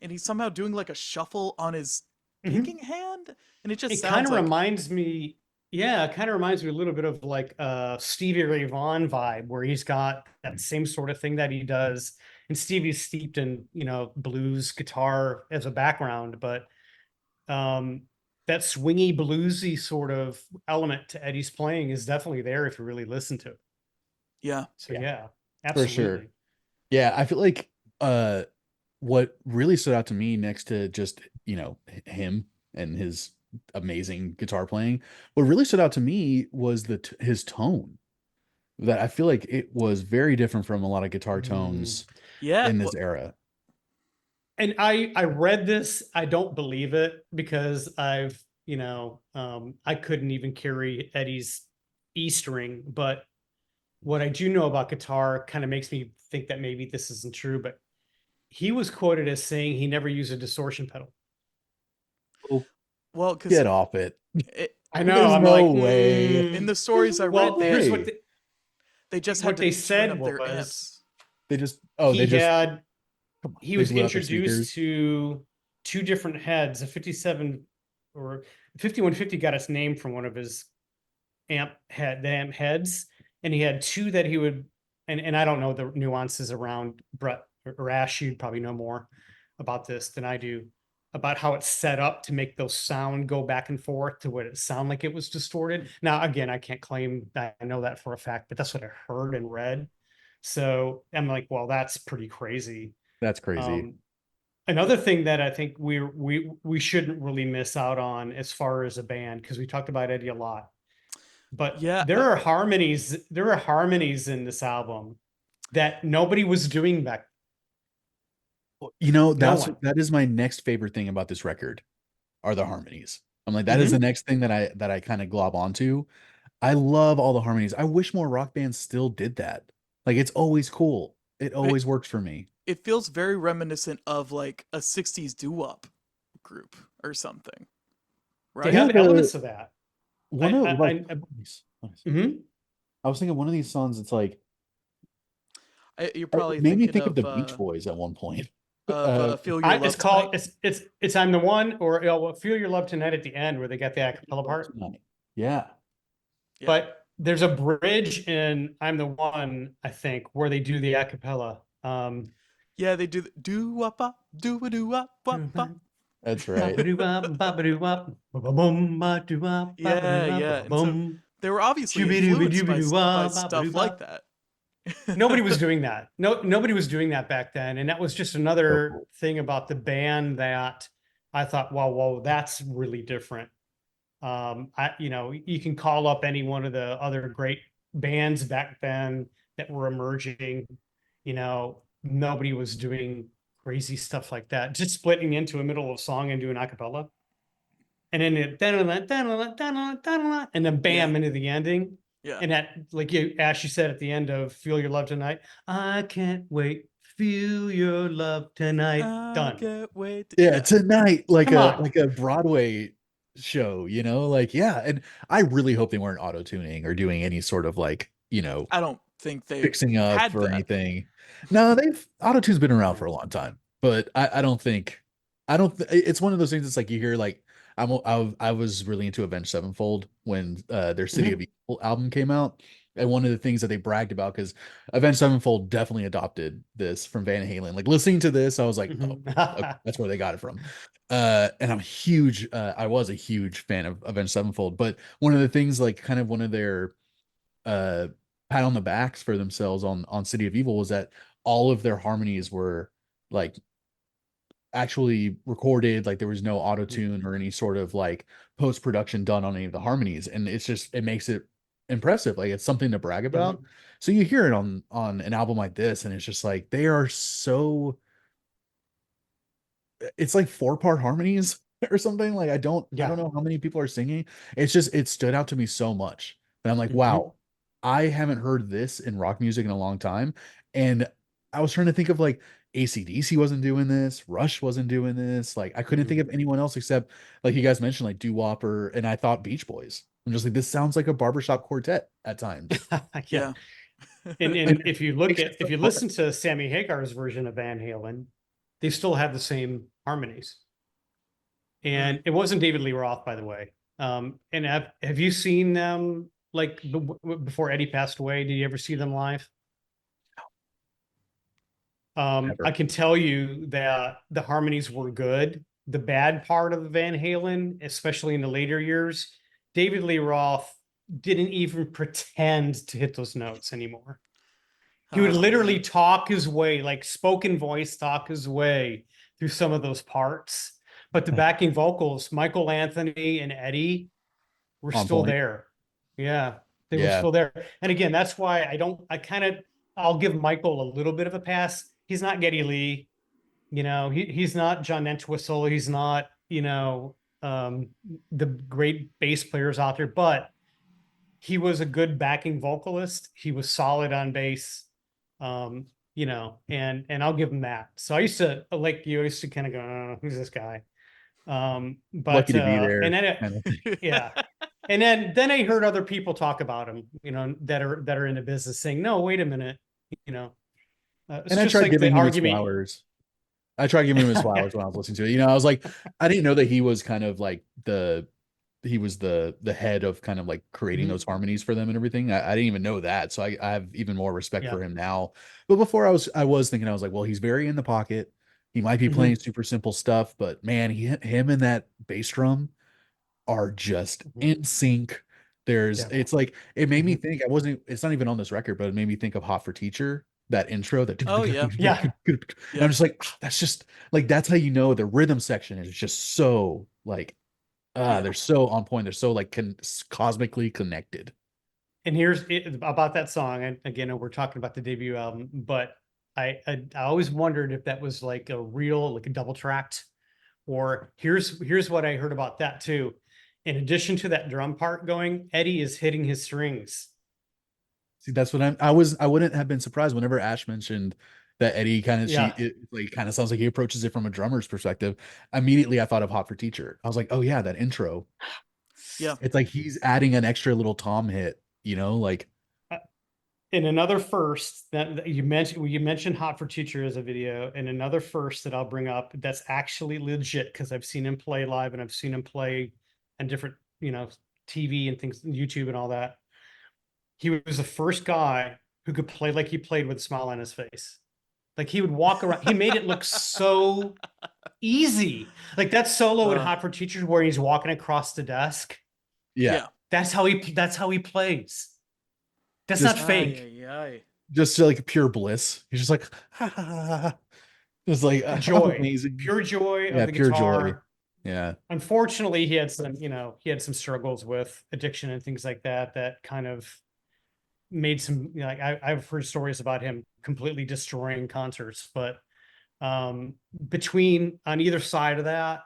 And he's somehow doing like a shuffle on his Mhm. picking hand, and it just It kind sounds of like reminds me, yeah, it kind of reminds me a little bit of like Stevie Ray Vaughan vibe, where he's got that same sort of thing that he does. And Stevie's steeped in, blues guitar as a background, but um, that swingy bluesy sort of element to Eddie's playing is definitely there if you really listen to it. yeah. So yeah, yeah, for sure. absolutely. Yeah, I feel like what really stood out to me next to just, him and his amazing guitar playing, what really stood out to me was his tone. That I feel like it was very different from a lot of guitar Mm. tones Yeah, in well, this era. And I read this, I don't believe it because I couldn't even carry Eddie's E string, but what I do know about guitar kind of makes me think that maybe this isn't true, but he was quoted as saying he never used a distortion pedal. Oh, well, because get off it. I know. There's I'm no like, way. in the There's stories I no read, well, here's what way. they just had what to they turn said up their was amps. They just he had Come on, he they was blew out their introduced speakers. to two different heads. A 57 or 5150 got its name from one of his the amp heads, and he had two that he would, and I don't know the nuances around Brett or Ash. You'd probably know more about this than I do, about how it's set up to make those sound go back and forth to what it sound like it was distorted. Now, again, I can't claim that I know that for a fact, but that's what I heard and read. So I'm like, well, that's pretty crazy. That's crazy. Um, Another thing that I think we shouldn't really miss out on as far as a band, because we talked about Eddie a lot, but Yeah, there are harmonies in this album that nobody was doing back. You know, No one. that is my next favorite thing about this record are the harmonies. I'm like, that is Mhm. the next thing that I kind of glob onto. I love all the harmonies. I wish more rock bands still did that. Like it's always cool. It but always works for me. it feels very reminiscent of like a 60s doo-wop group or something, They right? Yeah, have elements of that. one of like nice. Mhm. I was thinking one of these songs, it's like You're it probably made me thinking think of the Beach Boys at one point. Feel Your It's Love called Tonight. it's I'm the One, or Feel Your Love Tonight at the end where they got the acapella part. Yeah. Yeah. But there's a bridge in I'm the One, I think, where they do the acapella. Yeah, they do the doo-wop-a, doo-a-doo-wop, wop-a. That's right. Yeah, yeah. And so they were obviously influenced by stuff like that. Nobody was doing that. No, nobody was doing that back then, and that was just So another cool. thing about the band that I thought, wow, whoa, that's really different. You can call up any one of the other great bands back then that were emerging. Nobody was doing crazy stuff like that. Just splitting into a middle of a song and doing a cappella, and then and then Yeah, bam into the ending. yeah. And that, like you, Ash, you said at the end of "Feel Your Love Tonight," I can't wait. Feel your love tonight. I Done. can't wait. Yeah, Yeah, tonight, Come on. like a Broadway show, like yeah, and I really hope they weren't auto tuning or doing any sort of like, I don't think they fixing up had or that. anything. No, they've auto tune's been around for a long time, but I don't think it's one of those things. It's like you hear like I was really into Avenged Sevenfold when their City of Mhm. Evil album came out, and one of the things that they bragged about because Avenged Sevenfold definitely adopted this from Van Halen. Like listening to this, I was like, oh, Mhm. okay, that's where they got it from. And I was a huge fan of Avenged Sevenfold, but one of the things, like kind of one of their uh pat on the backs for themselves on City of Evil was that all of their harmonies were like actually recorded, like there was no auto tune or any sort of like post production done on any of the harmonies, and it makes it impressive. Like it's something to brag about. Mhm. So you hear it on an album like this, and it's just like they are so. It's like four-part harmonies or something. Like I Yeah. don't know how many people are singing. It's just it stood out to me so much. And I'm like, Mhm. wow, I haven't heard this in rock music in a long time. And I was trying to think of like AC/DC wasn't doing this, Rush wasn't doing this. Like I couldn't think Mhm. of anyone else except like you guys mentioned, like doo-wop and I thought Beach Boys. I'm just like, this sounds like a barbershop quartet at times. Yeah. Yeah. And And if you it look makes it at if so you fun. listen to Sammy Hagar's version of Van Halen, they still have the same harmonies. Mm. And it wasn't David Lee Roth, by the way. And have you seen them like before Eddie passed away? Did you ever see them live? I Ever. can tell you that the harmonies were good. The bad part of Van Halen, especially in the later years, David Lee Roth didn't even pretend to hit those notes anymore. He would Oh literally man. talk his way, like spoken voice, talk his way through some of those parts. But the backing vocals, Michael Anthony and Eddie, were On still point. there. Yeah, they were Yeah. still there. And again, that's why I'll give Michael a little bit of a pass. He's not Geddy Lee, he's not John Entwistle, he's not, the great bass players out there, but he was a good backing vocalist. He was solid on bass. And I'll give him that. So I used to, like you, I used to kind of go, oh, who's this guy? Lucky But to be and there. then Kind of thing. yeah. And then I heard other people talk about him, that are in the business saying, no, wait a minute, it's And I just tried like the giving him his argument. flowers. I tried giving him his flowers when I was listening to it. I was like, I didn't know that he was kind of like he was the head of kind of like creating Mhm. those harmonies for them and everything. I didn't even know that. So I have even more respect Yeah. for him now. But before I was thinking, I was like, well, he's very in the pocket. He might be playing Mhm. super simple stuff, but man, him and that bass drum are just Mhm. in sync. Yeah. It's like it made me Mhm. think. It's not even on this record, but it made me think of Hot for Teacher, that intro, that Oh yeah, Yeah. and I'm yeah, just like, that's just like that's how you know the rhythm section is just so like yeah. they're so on point. They're so like cosmically connected. And here's about that song. And again, we're talking about the debut album, but I always wondered if that was like a real, like a double tracked, or here's what I heard about that too. In addition to that drum part going, Eddie is hitting his strings. See, that's what I wouldn't have been surprised whenever Ash mentioned that Eddie kind of Yeah. it like kind of sounds like he approaches it from a drummer's perspective. Immediately I thought of Hot for Teacher. I was like, oh yeah, that intro. Yeah. It's like he's adding an extra little tom hit, like In another first that you mentioned Hot for Teacher as a video, and another first that I'll bring up that's actually legit because I've seen him play live and I've seen him play on different, TV and things, YouTube and all that. He was the first guy who could play like he played with a smile on his face. Like he would walk around, he made it look so easy. Like that solo in Uh, Hot for Teachers where he's walking across the desk. yeah, yeah. That's how he plays. That's not just Ay, fake. ay, ay. just like pure bliss. He's just like ha, ha, ha, ha. Just like I'm Joy, amazing. pure joy of Yeah, the pure joy. guitar. Yeah. Unfortunately, he had some struggles with addiction and things like that that kind of made some, I've heard stories about him completely destroying concerts, but between on either side of that,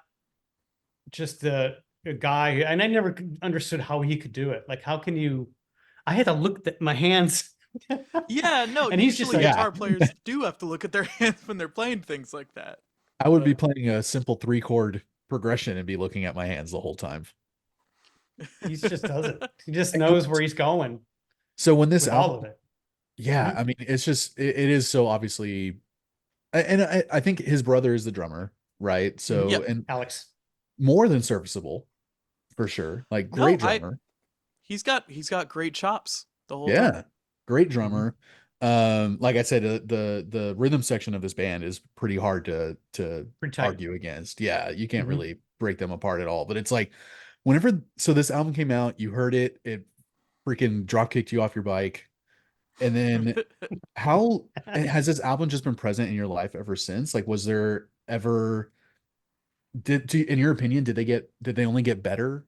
just the a guy, and I never understood how he could do it. Like, how can you? I had to look at my hands, Yeah, no, and he's just usually like, Yeah. guitar players do have to look at their hands when they're playing things like that. I would be But playing a simple 3 chord progression and be looking at my hands the whole time. he just does it. He just And knows where he's going so when this with all album, of it. yeah, Mhm. I mean, it's just it is so obviously, and I think his brother is the drummer, right? Mhm. yeah, So and Alex. more than serviceable for sure, like no, great I drummer. he's got great chops the whole time. Yeah, great Mhm. drummer. Like I said, the rhythm section of this band is pretty hard to Pretty tight. argue against. Yeah, you can't Mhm. really break them apart at all. But it's like whenever so this album came out, you heard it, it freaking drop kicked you off your bike, and then how has this album just been present in your life ever since? Like, was there ever in your opinion, did they only get better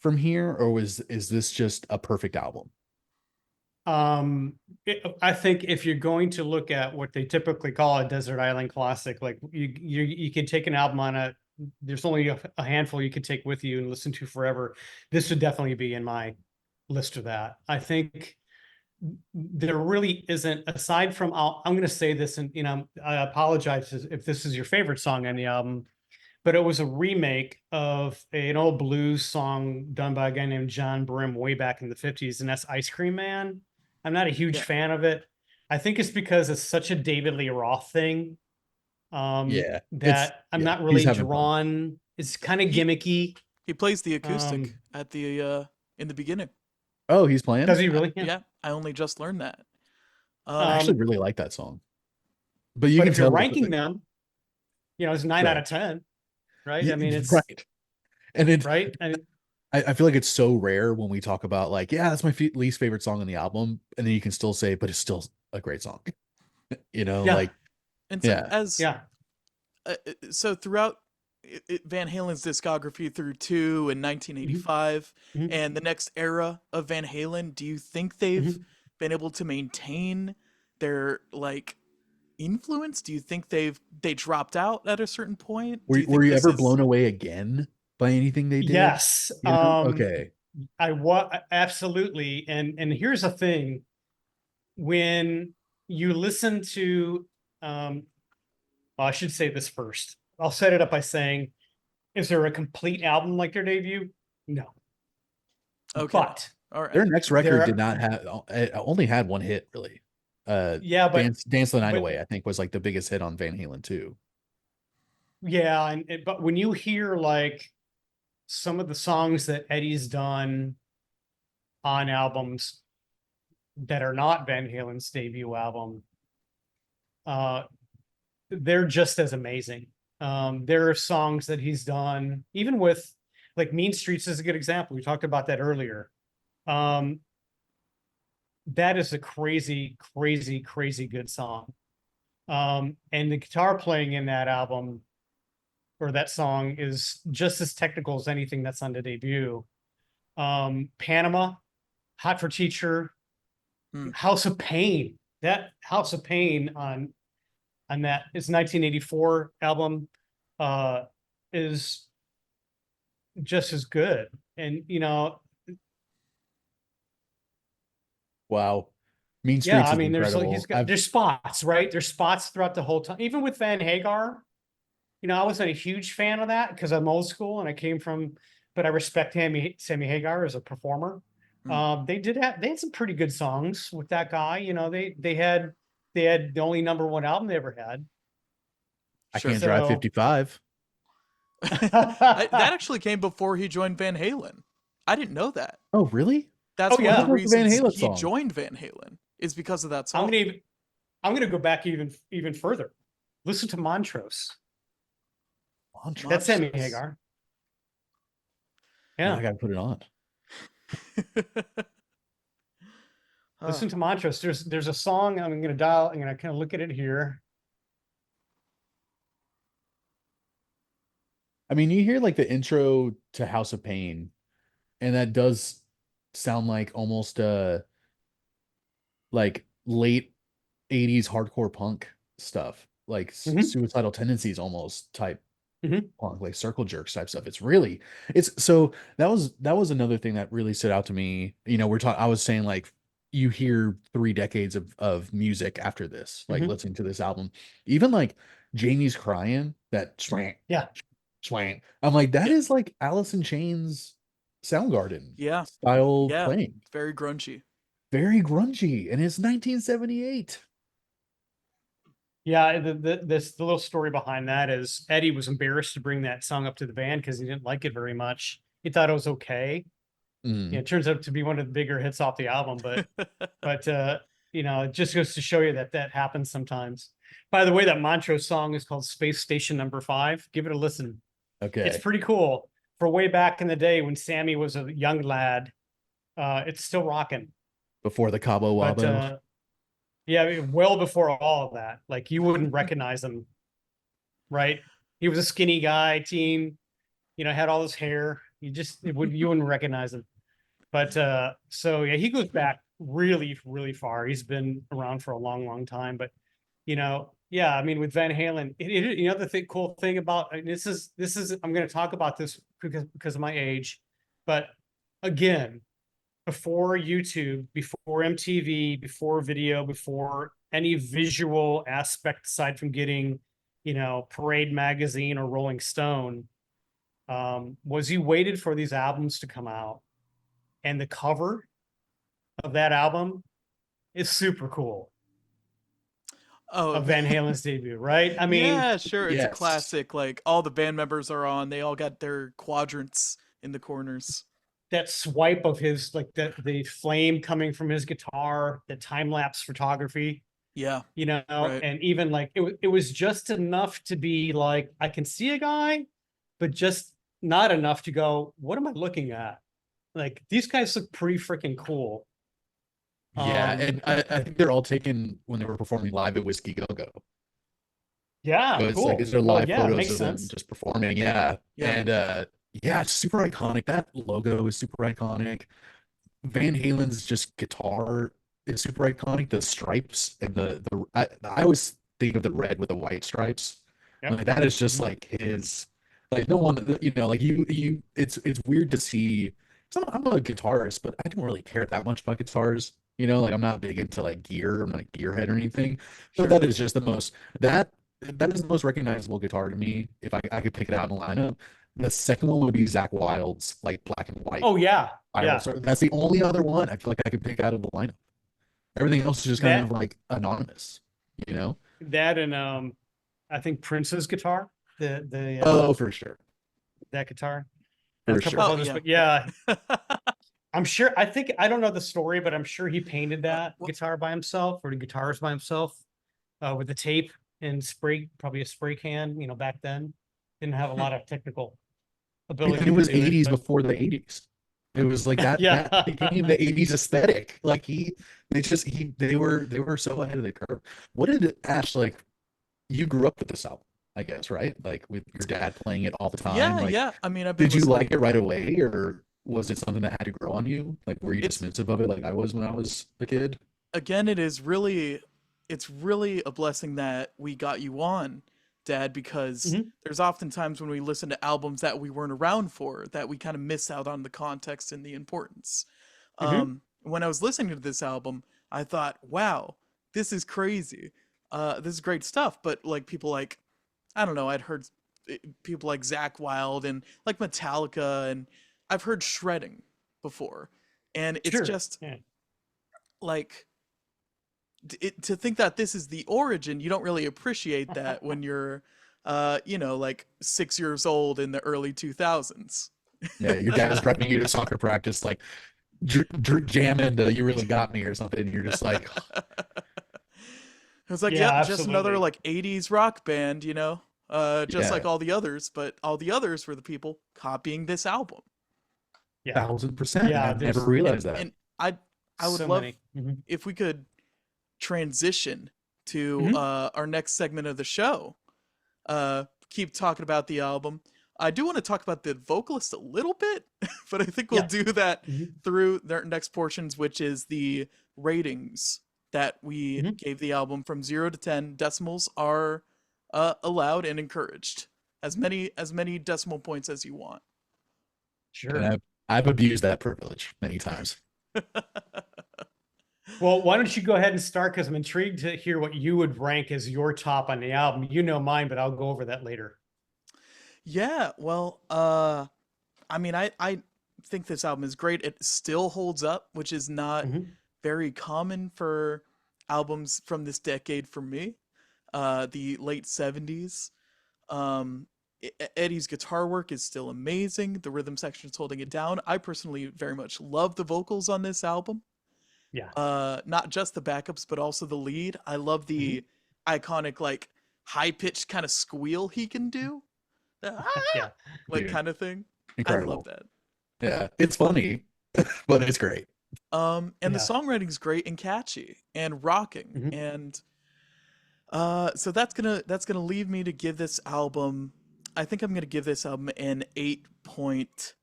from here, or is this just a perfect album? Um, I think if you're going to look at what they typically call a desert island classic, like you can take an album on a, there's only a handful you could take with you and listen to forever. This would definitely be in my list of that. I think there really isn't, aside from, I'm going to say this, and I apologize if this is your favorite song on the album, but it was a remake of an old blues song done by a guy named John Brim way back in the 50s, and that's Ice Cream Man. I'm not a huge Yeah, fan of it. I think it's because it's such a David Lee Roth thing, Yeah, it's that I'm yeah, not he's really having fun. drawn. It's kind of he gimmicky. he plays the acoustic Um, at the in the beginning. Oh, he's playing? does he really? Yeah. Yeah, I only just learned that. I Um, actually Um, really like that song. But you but can if you're tell ranking them, it's 9 out of 10, right? Yeah, I mean, it's right. And it right. And I feel like it's so rare when we talk about like, yeah, that's my least favorite song on the album, and then you can still say, but it's still a great song. yeah, Like, and so yeah. as yeah. so throughout Van Halen's discography through two in Mhm, 1985 mhm, and the next era of Van Halen, do you think they've mhm. been able to maintain their like influence? Do you think they dropped out at a certain point? Do you Were think you this ever is blown away again by anything they did? Yes. Okay. I was absolutely. And here's the thing: when you listen to, um, well, I should say this first. I'll set it up by saying, is there a complete album like their debut? No. okay? But All Their right. next record did there, not have only had one hit really. yeah, Dance the Night but Away, I think was like the biggest hit on Van Halen too. Yeah, but when you hear like some of the songs that Eddie's done on albums that are not Van Halen's debut album, uh, they're just as amazing. There are songs that he's done, even with like Mean Streets is a good example. We talked about that earlier. Um, that is a crazy, crazy, crazy good song. And the guitar playing in that album or that song is just as technical as anything that's on the debut. Panama, Hot for Teacher, Hmm. House of Pain. That House of Pain on that it's 1984 album is just as good. And Wow. Mean yeah, Streets I is mean, incredible. there's spots, right? There's spots throughout the whole time. Even with Van Hagar, I wasn't a huge fan of that because I'm old school and I came from, but I respect Sammy Hagar as a performer. Hmm. They had some pretty good songs with that guy. They had the only number one album they ever had. I Sure. Can't Drive So 55. That actually came before he joined Van Halen. I didn't know that. Oh, really? That's oh one of I the yeah, thought it was a Van reasons Halen he song. joined Van Halen is because of that I'm song. gonna I'm gonna go back even further. Listen to Montrose. That's Sammy Montrose. Hagar. Now Yeah. I gotta put it on. Huh. Listen to Montrose. There's a song I'm gonna dial. I'm gonna kind of look at it here. I mean, you hear like the intro to House of Pain, and that does sound like almost like late 80s hardcore punk stuff, like Mhm, suicidal tendencies almost type mhm. punk, like circle jerks type stuff. It's so that was another thing that really stood out to me. We're talking I was saying like you hear 3 decades of music after this, like Mhm. listening to this album. Even like Jamie's crying, that swank, Yeah. swank. I'm like, that Yeah. is like Alice in Chains Soundgarden Yeah. style Yeah. playing. Very grungy. Very grungy, and it's 1978. Yeah, the little story behind that is Eddie was embarrassed to bring that song up to the band because he didn't like it very much. He thought it was okay. Mm. It turns out to be one of the bigger hits off the album, but it just goes to show you that that happens sometimes. By the way, that Montrose song is called Space Station Number 5. Give it a listen. It's Okay. pretty cool. For way back in the day when Sammy was a young lad, it's still rocking. Before the Cabo But Wabo. yeah, I mean, well before all of that, like you wouldn't recognize him, right? He was a skinny guy, teen, had all his hair. You wouldn't recognize him. But so yeah, he goes back really, really far. He's been around for a long, long time. But yeah, I mean, with Van Halen, cool thing about and this is I'm going to talk about this because of my age, but again, before YouTube, before MTV, before video, before any visual aspect aside from getting, Parade magazine or Rolling Stone, was you waited for these albums to come out, and the cover of that album is super cool Oh, of Van Halen's debut, right? I mean, yeah, sure. It's a Yes. classic. Like all the band members are on. They all got their quadrants in the corners. that swipe of his like the flame coming from his guitar, the time lapse photography, Yeah, right. and even like it was just enough to be like I can see a guy, but just not enough to go, what am I looking at? Like these guys look pretty freaking cool. Yeah, Um, and I think they're all taken when they were performing live at Whiskey Go Go. yeah, So it's like cool. it's their Well, live yeah, photos makes of them sense. just performing. Yeah. Yeah. And yeah, it's super iconic. That logo is super iconic. Van Halen's just guitar is super iconic. The stripes and I always think of the red with the white stripes. Yep. Like that is just Mhm. like his like no one like you it's weird to see. So I'm a guitarist, but I don't really care that much about guitars. Like I'm not big into like gear. I'm not a gearhead or anything. But Sure. that is just the most that that is the most recognizable guitar to me. If I could pick it out in a lineup. The second one would be Zach Wild's like black and white Oh yeah, viral. yeah. So that's the only other one I feel like I could pick out of the lineup. Everything else is just kind of That like anonymous, you know? that and I think Prince's guitar. The Oh, for sure. that guitar. And For a couple of Oh sure. others, yeah. but yeah, I'm sure. I think I don't know the story, but I'm sure he painted that Well, guitar by himself or the guitars by himself with the tape and spray, probably a spray can. Back then didn't have a hmm. lot of technical And ability it to was do it, 80s but before the 80s. It was like that became yeah, the 80s aesthetic. Like they were so ahead of the curve. What did Ash like? You grew up with this album, I guess, right? Like with your dad playing it all the time. Yeah, Like, yeah. I mean, I've been did you listening. like it right away, or was it something that had to grow on you? Like, were you It's dismissive of it, like I was when I was a kid? again, it's really a blessing that we got you on, Dad, because Mhm, there's often times when we listen to albums that we weren't around for that we kind of miss out on the context and the importance. mhm. When I was listening to this album, I thought, wow, this is crazy. This is great stuff. But like people like, I don't know, I'd heard people like Zach Wild and like Metallica, and I've heard shredding before. And it's Sure, just yeah, like to think that this is the origin, you don't really appreciate that when you're, like 6 years old in the early 2000s. Yeah, your dad is driving you to soccer practice, like jamming the "You Really Got Me" or something. And you're just like, It was like, yeah, yep, just another absolutely, like 80s rock band, just like yeah, all the others, but all the others were the people copying this album. 1000%. And yeah. I've never There's And realized that. and I would so love many. Mhm, if we could transition to mhm. our next segment of the show. Keep talking about the album. I do want to talk about the vocalist a little bit, but I think we'll Yeah. do that Mhm, through the next portions, which is the ratings that we mhm. gave the album from 0 to 10. Decimals are allowed and encouraged. As many decimal points as you want. And Sure. I've abused that privilege many times. Well, why don't you go ahead and start? Because I'm intrigued to hear what you would rank as your top on the album. You know mine, but I'll go over that later. Yeah, well, I mean, I think this album is great. It still holds up, which is not Mhm, very common for albums from this decade for me. The late 70s. Um, Eddie's guitar work is still amazing. The rhythm section is holding it down. I personally very much love the vocals on this album. yeah. Not just the backups, but also the lead. I love Mhm. the iconic, like, high pitched kind of squeal he can do. The, Yeah. like Dude, kind of thing. I love incredible. that. Yeah, it's funny, but it's great. And the Yeah. songwriting's great and catchy and rocking. Mhm. And so that's gonna leave me to give this album. I think I'm gonna give this album an 8.5.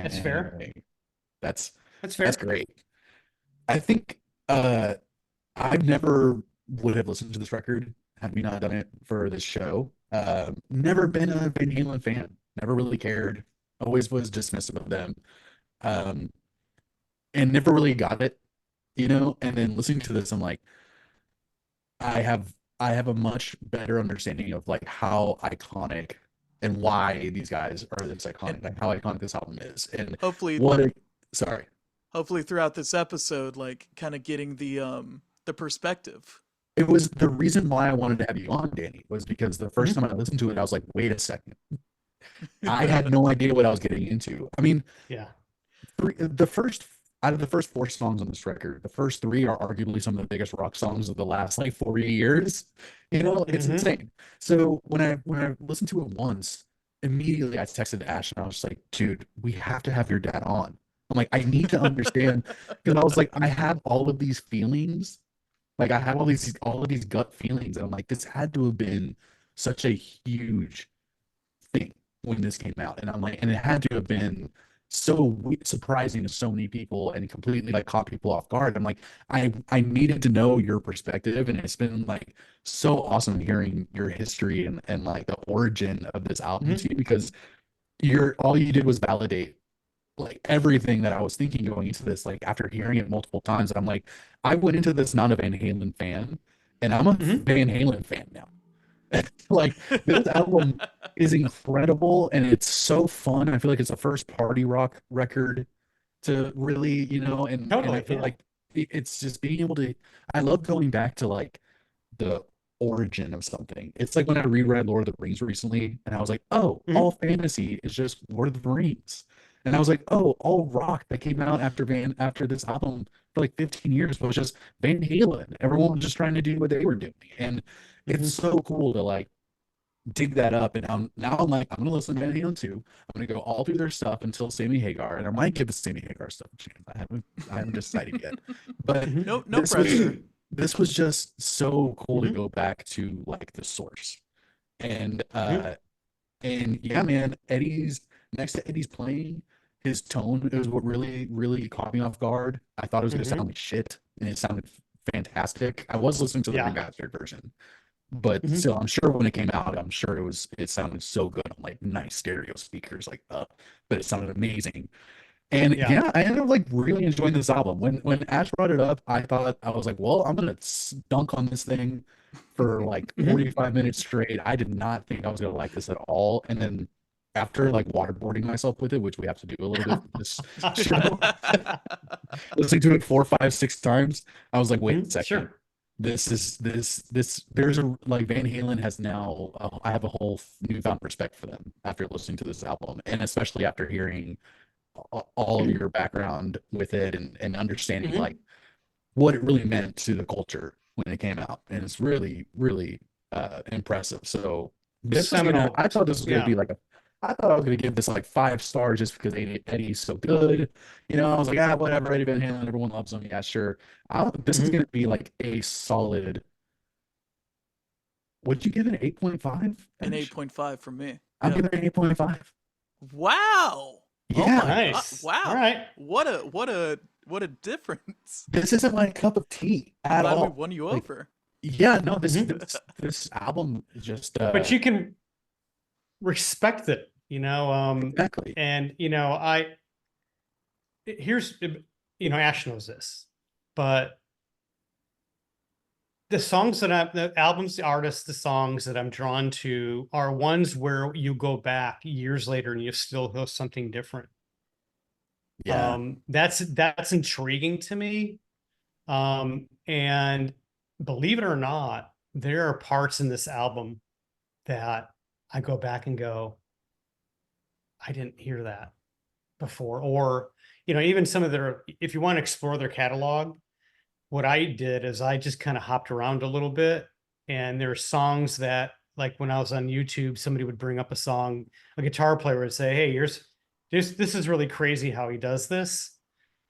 That's fair. Dang. That's That's that's fair. great. I think uh I never would have listened to this record had we not done it for this show. Never been a Van Halen fan. Never really cared. Always was dismissive of them. Um, and never really got it, And then listening to this, I'm like, I have I have a much better understanding of like how iconic and why these guys are this And iconic, like how iconic this album is, and hopefully, what. Sorry, hopefully throughout this episode, like kind of getting the perspective. it was the reason why I wanted to have you on, Danny, was because the first time Mhm. I listened to it, I was like, wait a second, I had no idea what I was getting into. I mean, Yeah. the first out of the first four songs on this record, the first three are arguably some of the biggest rock songs of the last like 40 years. It's Hmm. insane. So when I listened to it once, immediately I texted Ash and I was like, dude, we have to have your dad on. I'm like, I need to understand because I was like, I have all of these feelings. Like I have all of these gut feelings. And I'm like, this had to have been such a huge thing when this came out, and I'm like, and it had to have been so surprising to so many people and completely like caught people off guard. I'm like, I needed to know your perspective, and it's been like so awesome hearing your history and like the origin of this album to Hmm. you because you're all you did was validate like everything that I was thinking going into this. Like after hearing it multiple times, I'm like, I went into this not a Van Halen fan, and I'm a Hmm. Van Halen fan now. Like this album is incredible and it's so fun. I feel like it's the first party rock record to really, and I Totally. feel Yeah. like it's just being able to I love going back to like the origin of something. It's like when I reread Lord of the Rings recently, and I was like, oh, Mhm. all fantasy is just Lord of the Rings. And I was like, oh, all rock that came out after this album for like 15 years was just Van Halen. Everyone was just trying to do what they were doing. And it's Mhm. so cool to like dig that up. And now I'm like, I'm gonna listen to Van Halen too. I'm gonna go all through their stuff until Sammy Hagar, and I might give the Sammy Hagar stuff a chance. I haven't decided yet. But Mhm. No this was pressure. this was just so cool to Mhm. go back to like the source. And Mhm. and yeah, man, Eddie's next to Eddie's playing, his tone is what really, really caught me off guard. I thought it was gonna sound Mhm. like shit, and it sounded fantastic. I was listening to the Yeah. remastered version, but Mhm. still, I'm sure when it came out, I'm sure it sounded so good on like nice stereo speakers, like but it sounded amazing. And Yeah. yeah, I ended up like really enjoying this album. When Ash brought it up, I was like, well, I'm gonna dunk on this thing for like Mhm. 45 minutes straight. I did not think I was gonna like this at all. And then after like waterboarding myself with it, which we have to do a little bit for this show, listening to it 4, 5, 6 times, I was like, wait a Mhm. second. Sure. There's a like Van Halen has now, I have a whole newfound respect for them after listening to this album, and especially after hearing all of your background with it and understanding like Mhm. what it really meant to the culture when it came out. And it's really, really impressive. So Seminal. I thought this was gonna Yeah. be like I thought I was gonna give this like 5 stars just because Eddie's so good. I was like, ah, whatever, Eddie Van Halen, everyone loves him. Yeah, sure. This is Mhm. gonna be like a solid. Would you give it an 8.5, An Ash? 8.5 from me. I'm Yep. giving it an 8.5. Wow. Oh Yeah, my god. Nice. All Wow. right. What a difference. this isn't my cup of tea I'm at glad we all. won you Like, over. yeah, no, Mhm. this album is just But you can respect it, exactly. and here's, Ash knows this, but the albums, the artists, the songs that I'm drawn to are ones where you go back years later and you still hear something different. Yeah. That's intriguing to me. And believe it or not, there are parts in this album that I go back and go, I didn't hear that before. Or, even some of their, if you want to explore their catalog, what I did is I just kind of hopped around a little bit. And there are songs that, like when I was on YouTube, somebody would bring up a song, a guitar player would say, hey, this is really crazy how he does this.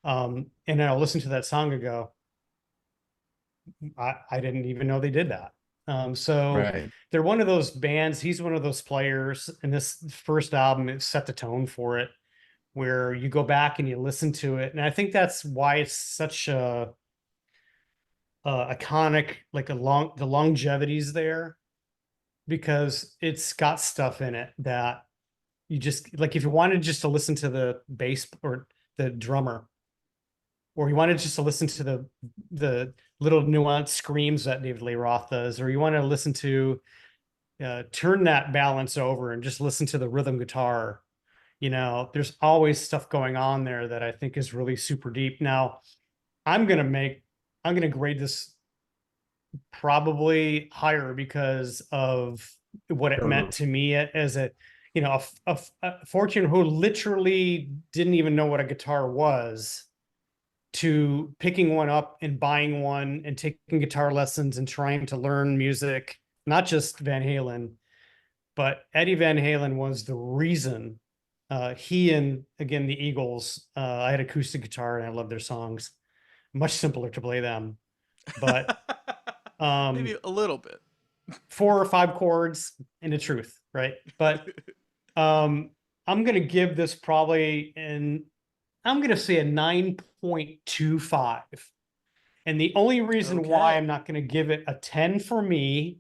And then I'll listen to that song and go, I didn't even know they did that. So Right. they're one of those bands. He's one of those players, and this first album it set the tone for it, where you go back and you listen to it, and I think that's why it's such a iconic, like the longevity's there because it's got stuff in it that you just like if you wanted just to listen to the bass or the drummer, or you wanted just to listen to the little nuanced screams that David Lee Roth does, or you want to listen to turn that balance over and just listen to the rhythm guitar. There's always stuff going on there that I think is really super deep. Now, I'm gonna make I'm gonna grade this probably higher because of what it meant Sure. to me as a Fortune who literally didn't even know what a guitar was to picking one up and buying one and taking guitar lessons and trying to learn music, not just Van Halen, but Eddie Van Halen was the reason. He and again the Eagles. I had acoustic guitar and I love their songs. Much simpler to play them, but Maybe um, a little bit. 4 or 5 chords and the truth, right? But um, I'm gonna give this probably I'm gonna say a 9.25. And the only reason why Okay. I'm not going to give it a 10 for me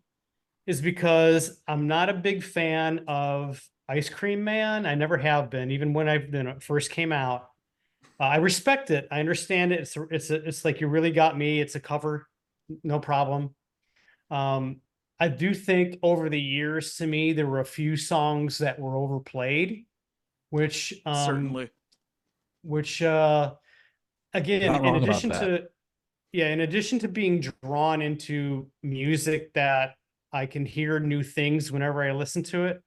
is because I'm not a big fan of Ice Cream Man. I never have been, even when it first came out. I respect it. I understand it. It's like you really got me. It's a cover, no problem. Um, I do think over the years, to me, there were a few songs that were overplayed, which Certainly. which again, Not in wrong about addition that. to yeah, in addition to being drawn into music that I can hear new things whenever I listen to it,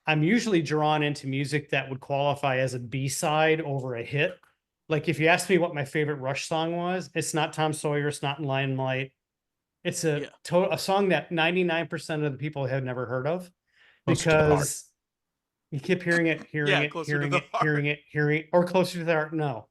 I'm usually drawn into music that would qualify as a B-side over a hit. Like if you ask me what my favorite Rush song was, it's not Tom Sawyer, it's not Limelight. It's Yeah. a song that 99% of the people have never heard of Closer to the heart. because you keep hearing it, hearing Yeah, it, closer to hearing the it, heart. hearing it, hearing it, or closer to the heart. No.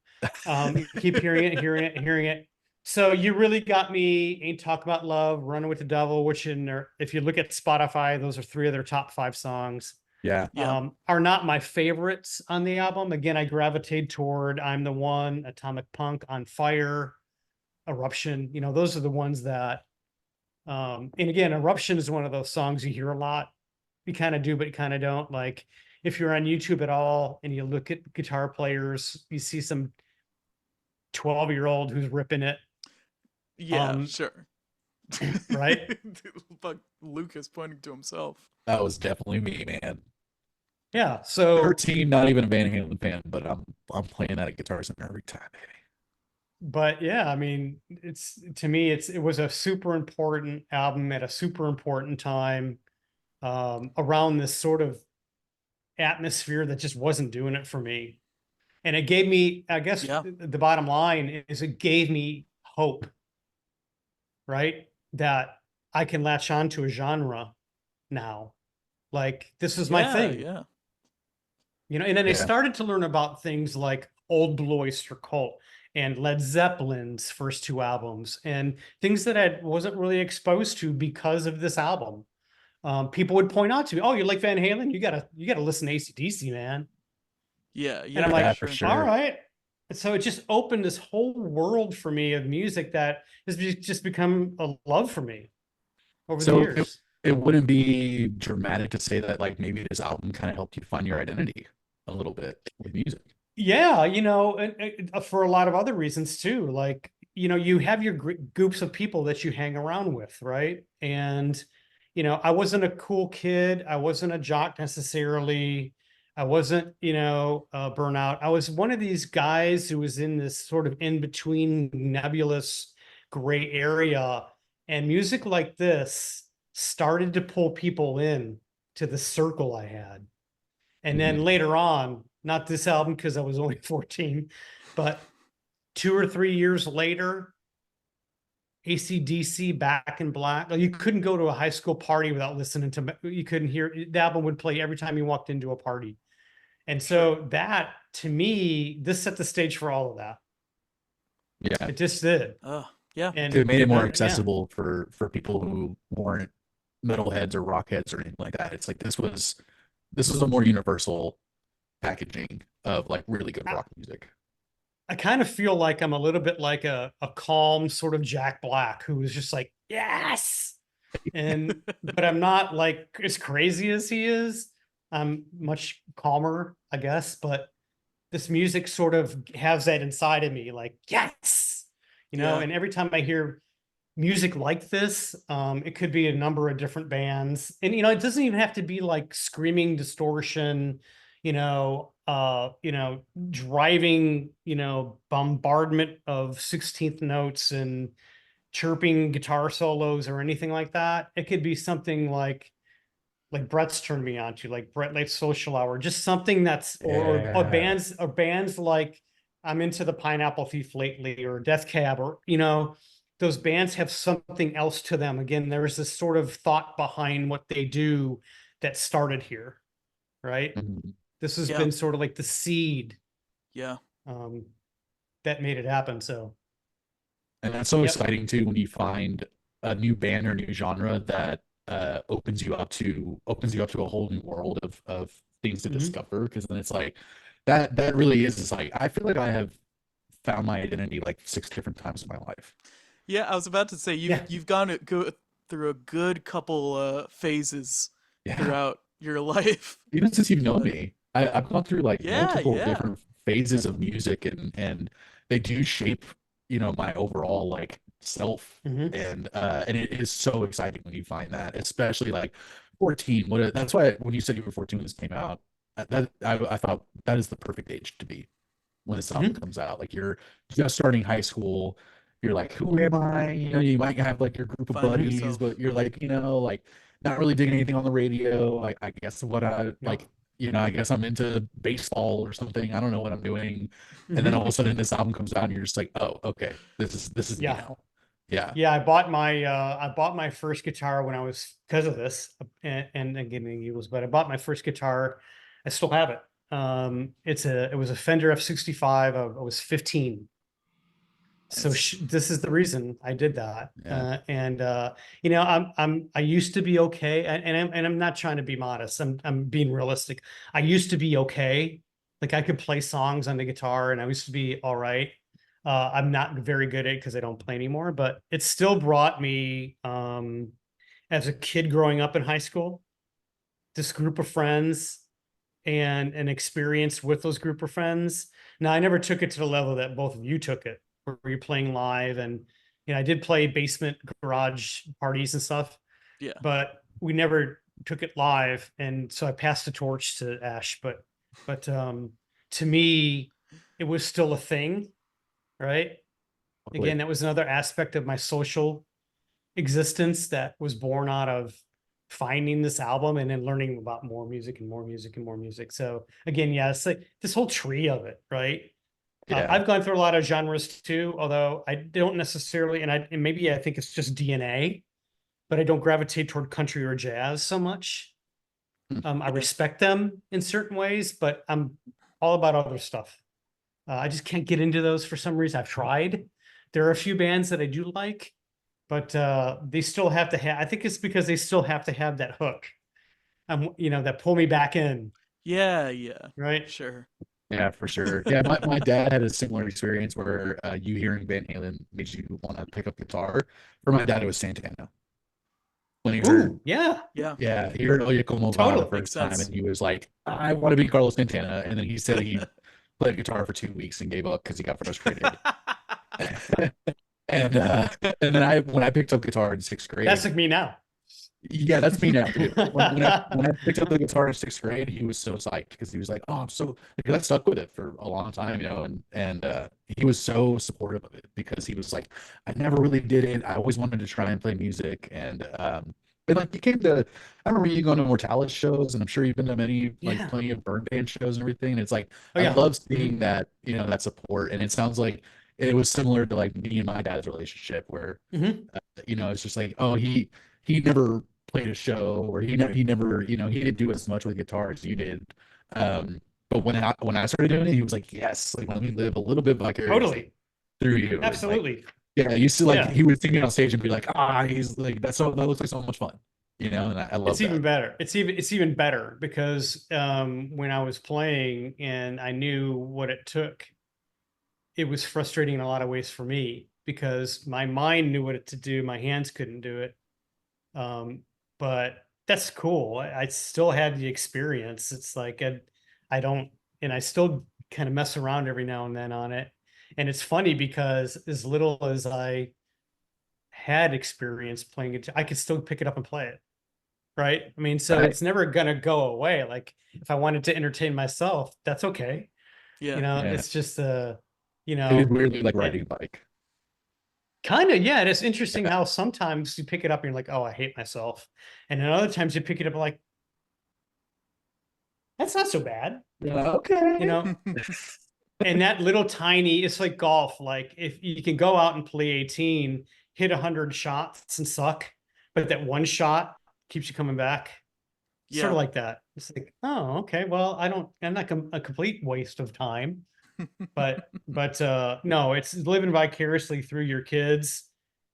You keep hearing it, hearing it, hearing it. So you really got me. Ain't Talk About Love, Running with the Devil, which if you look at Spotify, those are three of their top 5 songs. Yeah. Yeah. Are not my favorites on the album. Again, I gravitate toward I'm the One, Atomic Punk, On Fire, Eruption. Those are the ones that and again, Eruption is one of those songs you hear a lot. You kind of do, but you kind of don't. Like if you're on YouTube at all and you look at guitar players, you see some 12-year-old who's ripping it. Yeah, sure. Right? Fuck, Lucas pointing to himself. That was definitely me, man. Yeah. So 13, not even a Van Halen fan, but I'm playing that at Guitar Center every time, baby. but yeah, I mean, it's to me, it was a super important album at a super important time around this sort of atmosphere that just wasn't doing it for me. And it gave me, I guess, Yeah. the bottom line is it gave me hope, right? That I can latch on to a genre now. Like this is my thing, Yeah. and then I Yeah. started to learn about things like Old Blue Oyster Cult and Led Zeppelin's first 2 albums and things that I wasn't really exposed to because of this album. People would point out to me, "Oh, you like Van Halen? You gotta listen to AC/DC, man." Yeah. And I'm Yeah, like, for sure. sure. all right. And so it just opened this whole world for me of music that has just become a love for me over the So years. it wouldn't be dramatic to say that like maybe this album kind of helped you find your identity a little bit with music. Yeah, and for a lot of other reasons too. Like, you have your groups of people that you hang around with, right? And, I wasn't a cool kid. I wasn't a jock necessarily. I wasn't, burnout. I was one of these guys who was in this sort of in between nebulous gray area. And music like this started to pull people in to the circle I had. And then later on, not this album because I was only 14, but 2 or 3 years later, AC/DC, Back in Black. Like, you couldn't go to a high school party without listening to. You couldn't hear the album would play every time you walked into a party, and so that to me, this set the stage for all of that. Yeah. It just did, Yeah. and It made it more yeah. accessible for people who weren't metalheads or rock heads or anything like that. It's like this was a more universal packaging of like really good rock music. I kind of feel like I'm a little bit like a calm sort of Jack Black who was just like, yes. But I'm not like as crazy as he is. I'm much calmer, I guess. But this music sort of has that inside of me, like, yes, Yeah. and every time I hear music like this, it could be a number of different bands. And it doesn't even have to be like screaming distortion, driving, bombardment of 16th notes and chirping guitar solos or anything like that. It could be something like Brett's turned me on to, like Brett Light's Social Hour, just something that's or bands like I'm into the Pineapple Thief lately or Death Cab or those bands have something else to them. Again, there's this sort of thought behind what they do that started here, right? Mhm. This has Yeah. been sort of like the seed Yeah. that made it happen. So And that's so Yep. exciting too when you find a new band or new genre that opens you up to a whole new world of things to Mhm. discover. Because then it's like that really is it's like I feel like I have found my identity like 6 different times in my life. Yeah, I was about to say Yeah. you've go through a good couple phases Yeah. throughout your life. Even since you've known me, I've gone through like Yeah, multiple yeah. different phases of music and they do shape, my overall like self. Mhm. And it is so exciting when you find that, especially like 14. That's why when you said you were 14 when this came out, I thought that is the perfect age to be when this album comes out. Like you're just starting high school, you're like, who am I? You know, you might have like your group of Finding buddies, yourself. but you're like, like not really digging anything on the radio. I guess what I Yep. like, I guess I'm into baseball or something. I don't know what I'm doing. And then all Hmm. of a sudden this album comes out and you're just like, oh, okay, this is me Yeah. now. Yeah. Yeah, I bought my first guitar when I was because of this and again the Eagles, but I bought my first guitar. I still have it. It was a Fender F65. I was 15. So Nice. this is the reason I did that. Yeah. I used to be okay, and I'm not trying to be modest. I'm being realistic. I used to be okay. Like I could play songs on the guitar, and I used to be all right. I'm not very good at it because I don't play anymore, but it still brought me, as a kid growing up in high school, this group of friends and an experience with those group of friends. Now, I never took it to the level that both of you took it, where you're playing live. And, I did play basement garage parties and stuff, Yeah. but we never took it live. And so I passed the torch to Ash. But to me, it was still a thing, right? Totally. Again, that was another aspect of my social existence that was born out of finding this album and then learning about more music and more music and more music. So again, yeah, it's like this whole tree of it, right? Yeah. I've gone through a lot of genres too, although I don't necessarily, and maybe I think it's just DNA, but I don't gravitate toward country or jazz so much. I Yeah. respect them in certain ways, but I'm all about other stuff. I just can't get into those for some reason. I've tried. There are a few bands that I do like, but they still have to have. I think it's because they still have to have that hook. That pull me back in, Yeah, yeah. right? Sure. Yeah, for sure. Yeah, my dad had a similar experience where you hearing Van Halen made you want to pick up guitar. For my dad, it was Santana. When he heard, Ooh, yeah, Yeah. yeah, he heard Oye Como Va the totally. Makes first time, sense. and he was like, I want to be Carlos Santana. And then he said he played guitar for 2 weeks and gave up because he got frustrated. And and then when I picked up guitar in sixth That's grade, like me now. yeah, that's me now too. When I picked up the guitar in sixth grade, he was so psyched because he was like, "Oh, I'm so," because I stuck with it for a long time, and he was so supportive of it because he was like, "I never really did it. I always wanted to try and play music," and like you came to, I remember you going to Mortalis shows, and I'm sure you've been to many, like Yeah. plenty of burn band shows and everything. And it's like Oh I yeah. love Mhm. seeing that, that support, and it sounds like it was similar to like me and my dad's relationship where Mhm. it's just like, oh, he never played a show, or he never, he didn't do as much with guitar as you did. But when I started doing it, he was like, yes, like let me live a little bit vicariously Totally. through you. And like, Absolutely. yeah, I used to like Yeah. he would see me on stage and be like, he's like that looks like so much fun, and I love It's that. even better. It's even better because when I was playing and I knew what it took, it was frustrating in a lot of ways for me because my mind knew what to do, my hands couldn't do it. But that's cool. I still had the experience. It's like I don't, and I still kind of mess around every now and then on it. And it's funny because as little as I had experience playing it, I could still pick it up and play it. Right. I mean, so Right? it's never gonna go away. Like if I wanted to entertain myself, that's okay. Yeah. Yeah, It's just it is weirdly like riding it a bike. kind of, yeah, it's interesting Yeah, how sometimes you pick it up and you're like, oh, I hate myself. And then other times you pick it up like, that's not so bad, yeah, you okay. know? And that little tiny, it's like golf. Like if you can go out and play 18, hit 100 shots and suck, but that one shot keeps you coming back. Sort Yeah. of like that. It's like, oh, okay, well, I'm not a complete waste of time, but no, it's living vicariously through your kids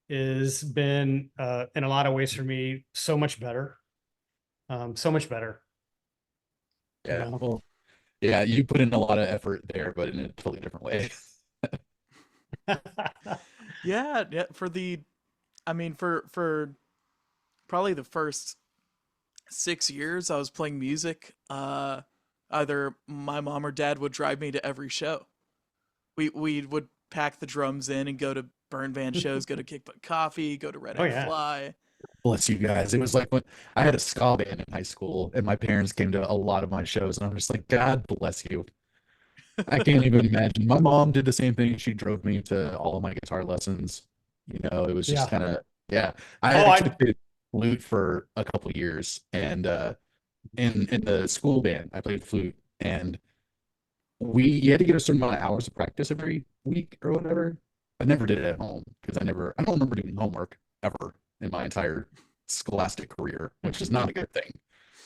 is been in a lot of ways for me so much better. So much better, you Yeah, know. well, yeah, you put in a lot of effort there, but in a totally different way. Yeah, yeah, I mean for probably the first 6 years I was playing music, either my mom or dad would drive me to every show. We would pack the drums in and go to burn van shows, go to Kick Butt Coffee, go to Red Oh Eye yeah. Fly. Bless you guys. It was like when I had a ska band in high school, and my parents came to a lot of my shows, and I'm just like, God bless you. I can't even imagine. My mom did the same thing. She drove me to all of my guitar lessons. It was just Yeah. kind of, yeah. I Oh, actually I played flute for a couple years, and in the school band, I played flute, and you had to get a certain amount of hours of practice every week or whatever. I never did it at home because I don't remember doing homework ever in my entire scholastic career, which is not a good thing.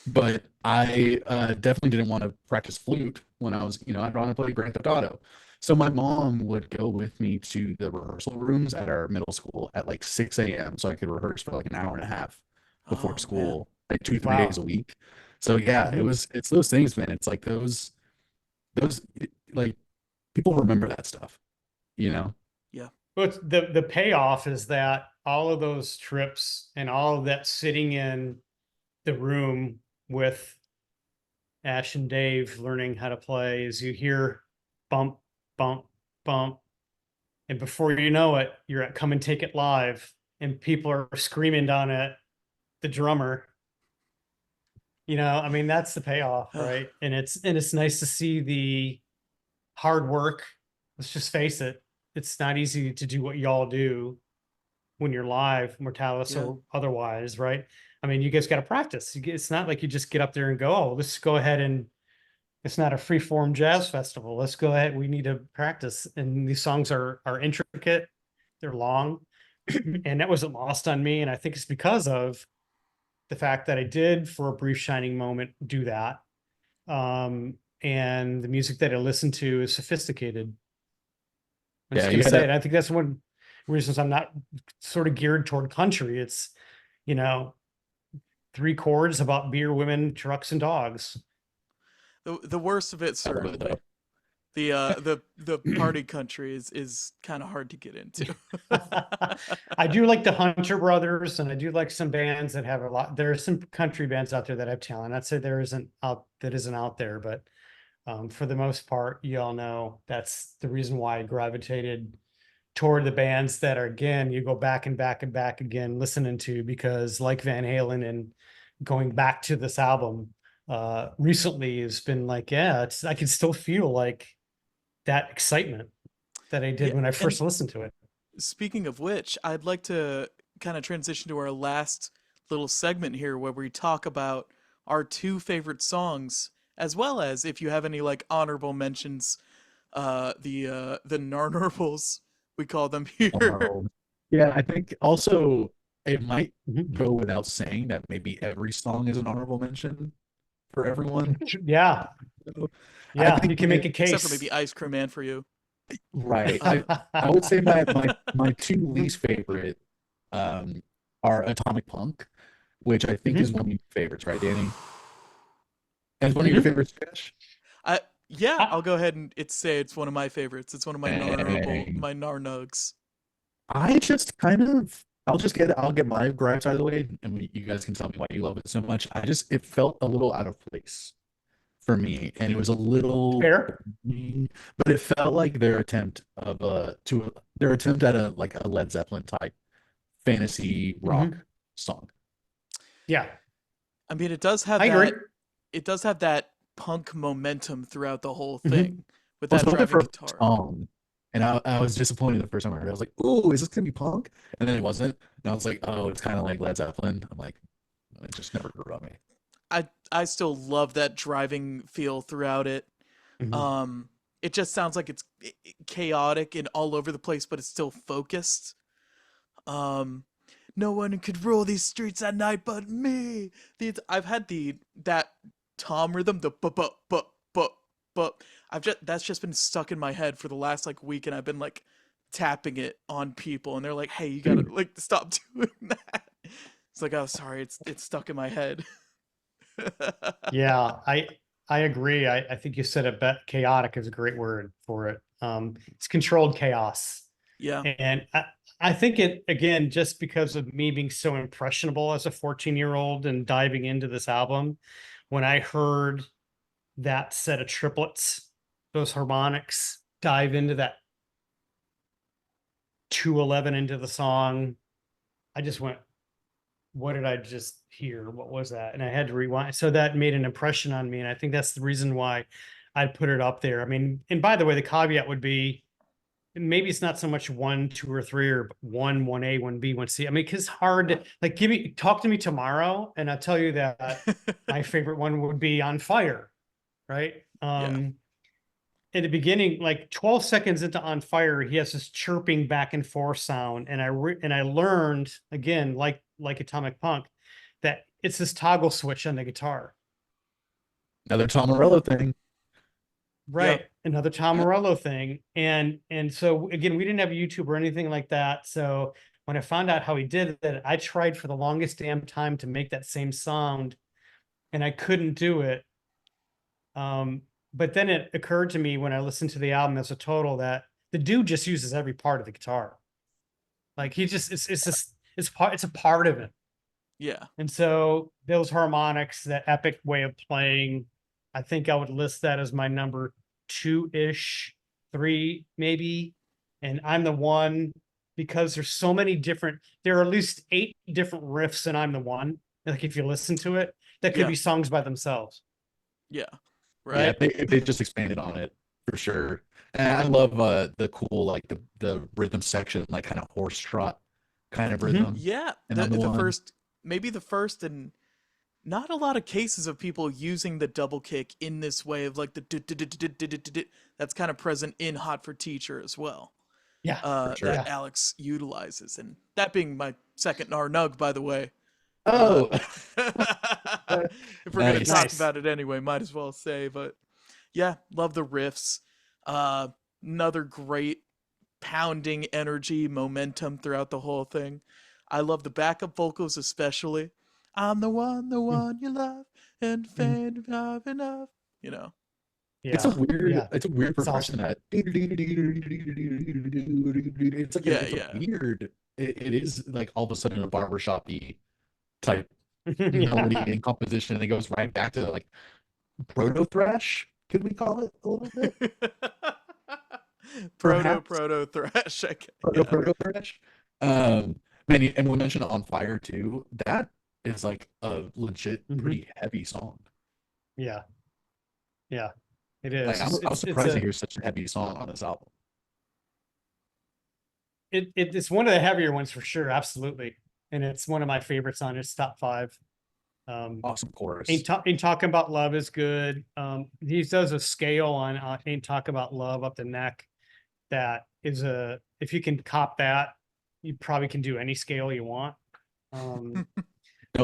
But I definitely didn't want to practice flute when I was, I'd want to play Grand Theft Auto. So my mom would go with me to the rehearsal rooms at our middle school at like 6 a.m. so I could rehearse for like an hour and a half before Oh man. school, like 2, 3 days a wow. week. So yeah, Mhm. it's those things, man. It's like those like people remember that stuff, you know? Yeah. But the payoff is that all of those trips and all of that sitting in the room with Ash and Dave learning how to play is you hear bump, bump, bump. And before you know it, you're at Come and Take It Live and people are screaming down at the drummer. I mean, that's the payoff, right? And it's nice to see the hard work. Let's just face it, it's not easy to do what y'all do when you're live, Mortalis Yeah. or otherwise, right? I mean, you guys got to practice. It's not like you just get up there and go, oh, let's go ahead and it's not a free form jazz festival. Let's go ahead. We need to practice. And these songs are intricate, they're long. And that wasn't lost on me. And I think it's because of the fact that I did, for a brief shining moment, do that. And the music that I listen to is sophisticated. I'm Yeah, just you gonna say it. gotta I think that's one reasons I'm not sort of geared toward country. It's, you know, three chords about beer, women, trucks, and dogs. The worst of it a little bit certainly. though. The party country is kind of hard to get into. I do like the Hunter Brothers, and I do like some bands that have a lot. There are some country bands out there that have talent. I'd say there isn't out there, but for the most part, you all know that's the reason why I gravitated toward the bands that are, again, you go back and back and back again listening to, because like Van Halen and going back to this album recently has been like, yeah, I can still feel like that excitement that I Yeah, did when I and first listened to it. speaking of which, I'd like to kind of transition to our last little segment here where we talk about our two favorite songs, as well as if you have any like honorable mentions, the narnorables we call them here. Um, yeah, I think also it might Mhm. go without saying that maybe every song is an honorable mention for everyone. Yeah, I yeah, think you can make a Except for case. maybe Ice Cream Man for you. right. Uh, I would say my two least favorite um are Atomic Punk, which I think is Mhm. one of your favorites, right, Danny? Is one of your Mhm. favorites, Fish? I yeah, I, I'll go ahead and say it's one of my favorites. It's one of Dang. my narnugs. I just I'll get my gripes out of the way, and you guys can tell me why you love it so much. It felt a little out of place for me, and it was a little, Fair. but it felt like their attempt at a like a Led Zeppelin type fantasy rock Mhm. song. Yeah, I mean, I agree. it does have that punk momentum throughout the whole Mhm. thing with Well, that especially driving for a guitar. song. And I was disappointed the first time I heard it. I was like, "Ooh, is this gonna be punk?" And then it wasn't. And I was like, "Oh, it's kind of like Led Zeppelin." I'm like, it just never grew on me. I still love that driving feel throughout it. Mhm. Um, it just sounds like it's chaotic and all over the place, but it's still focused. Um, no one could rule these streets at night but me. I've had that tom rhythm, the but I've just that's just been stuck in my head for the last like week, and I've been like tapping it on people, and they're like, "Hey, you gotta like stop doing that." It's like, "Oh, sorry, it's stuck in my head." Yeah, I agree. I think you said it, but chaotic is a great word for it. It's controlled chaos. Yeah. And I think it, again, just because of me being so impressionable as a 14-year-old and diving into this album, when I heard that set of triplets, those harmonics dive into that 211 into the song, I just went, what did I just hear? What was that? And I had to rewind. So that made an impression on me. And I think that's the reason why I'd put it up there. I mean, and by the way, the caveat would be maybe it's not so much 1, 2, or 3, or 1A, 1B, 1C. I mean, because hard, like talk to me tomorrow, and I'll tell you that my favorite one would be On Fire, right? Yeah. In the beginning, like 12 seconds into On Fire, he has this chirping back and forth sound, and I learned again, like Atomic Punk, that it's this toggle switch on the guitar. Another Tom Morello thing. Right. Yep. Another Tom Yep. Morello thing. And so again, we didn't have YouTube or anything like that. So when I found out how he did it, I tried for the longest damn time to make that same sound, and I couldn't do it. But then it occurred to me when I listened to the album as a total that the dude just uses every part of the guitar. Like he just it's just it's a part of it. Yeah. And so those harmonics, that epic way of playing, I think I would list that as my number 2-ish, 3 maybe. And I'm the one because there's so many different, there are at least 8 different riffs, and I'm the one. Like if you listen to it, that could Yeah. be songs by themselves. Yeah. Yeah, Right. they just expanded on it for sure. And I love the cool like the rhythm section, like kind of horse trot kind of Mhm. rhythm. Yeah. And I'm the one. First, maybe the first, and not a lot of cases of people using the double kick in this way of like the that's kind of present in Hot for Teacher as well. Yeah. For sure. That Yeah. Alex utilizes, and that being my second Nar Nug, by the way. Oh, If we're gonna Nice. talk Nice. about it anyway, might as well say. But yeah, love the riffs. Uh, Another great pounding energy, momentum throughout the whole thing. I love the backup vocals especially. I'm the one you love, and faint enough enough. You know. it's a Yeah. weird Yeah. it's a weird It's progression awesome. that it's like it's Yeah. a weird it is like all of a sudden a barbershop-y type melody Yeah. and composition, and it goes right back to like proto thrash, could we call it a little bit? Perhaps Proto thrash. proto Yeah. proto thrash. Man, and we mentioned On Fire too. That is like a legit Mhm. pretty heavy song. Yeah. Yeah. It Like is. I was It's surprised to hear such a heavy song on this album. it's one of the heavier ones for sure, absolutely. And it's one of my favorites on his top 5. Awesome chorus. Ain't Talking About Love is good. He does a scale on Ain't Talking About Love up the neck. That is if you can cop that, you probably can do any scale you want. No,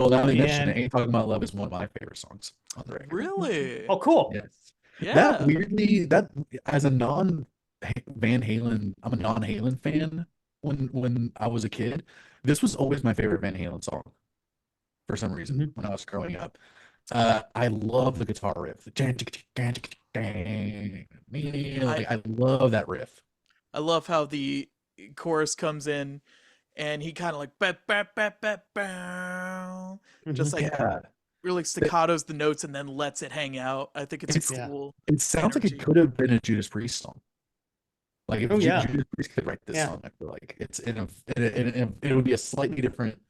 now that you mention it, And Ain't Talking About Love is one of my favorite songs on the record. Really? oh, cool. Yes. That Yeah. weirdly, that as a non Van Halen, I'm a non-Halen fan when I was a kid. This was always my favorite Van Halen song for some reason when I was growing up. I love the guitar riff. Like, I love that riff. I love how the chorus comes in and he kind of like bah, bah, bah, bah, bah, just like Yeah. really staccatos the notes and then lets it hang out. I think it's a It's- cool It sounds like it energy. could have been a Judas Priest song. Like if Oh, yeah. Judas Priest could write this Yeah. song, I feel like it's it would be a slightly different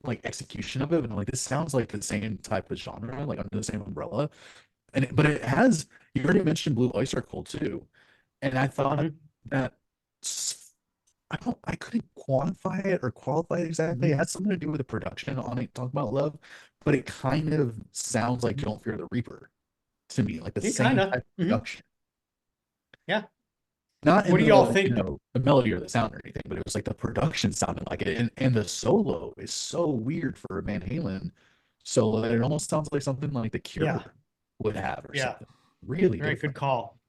like execution of it, but like this sounds like the same type of genre, like under the same umbrella. But it has, you already mentioned Blue Oyster Cult too, and I thought that I couldn't quantify it or qualify it exactly. It has something to do with the production on it, talk about love, but it kind of sounds like Don't Fear the Reaper to me, like the Yeah, same kinda. type of production. Yeah. Not in What do y'all the, think? the melody or the sound or anything, but it was like the production sounded like it. And the solo is so weird for a Van Halen solo that it almost sounds like something like The Cure Yeah. would have or Yeah. something. Really Very different. good call.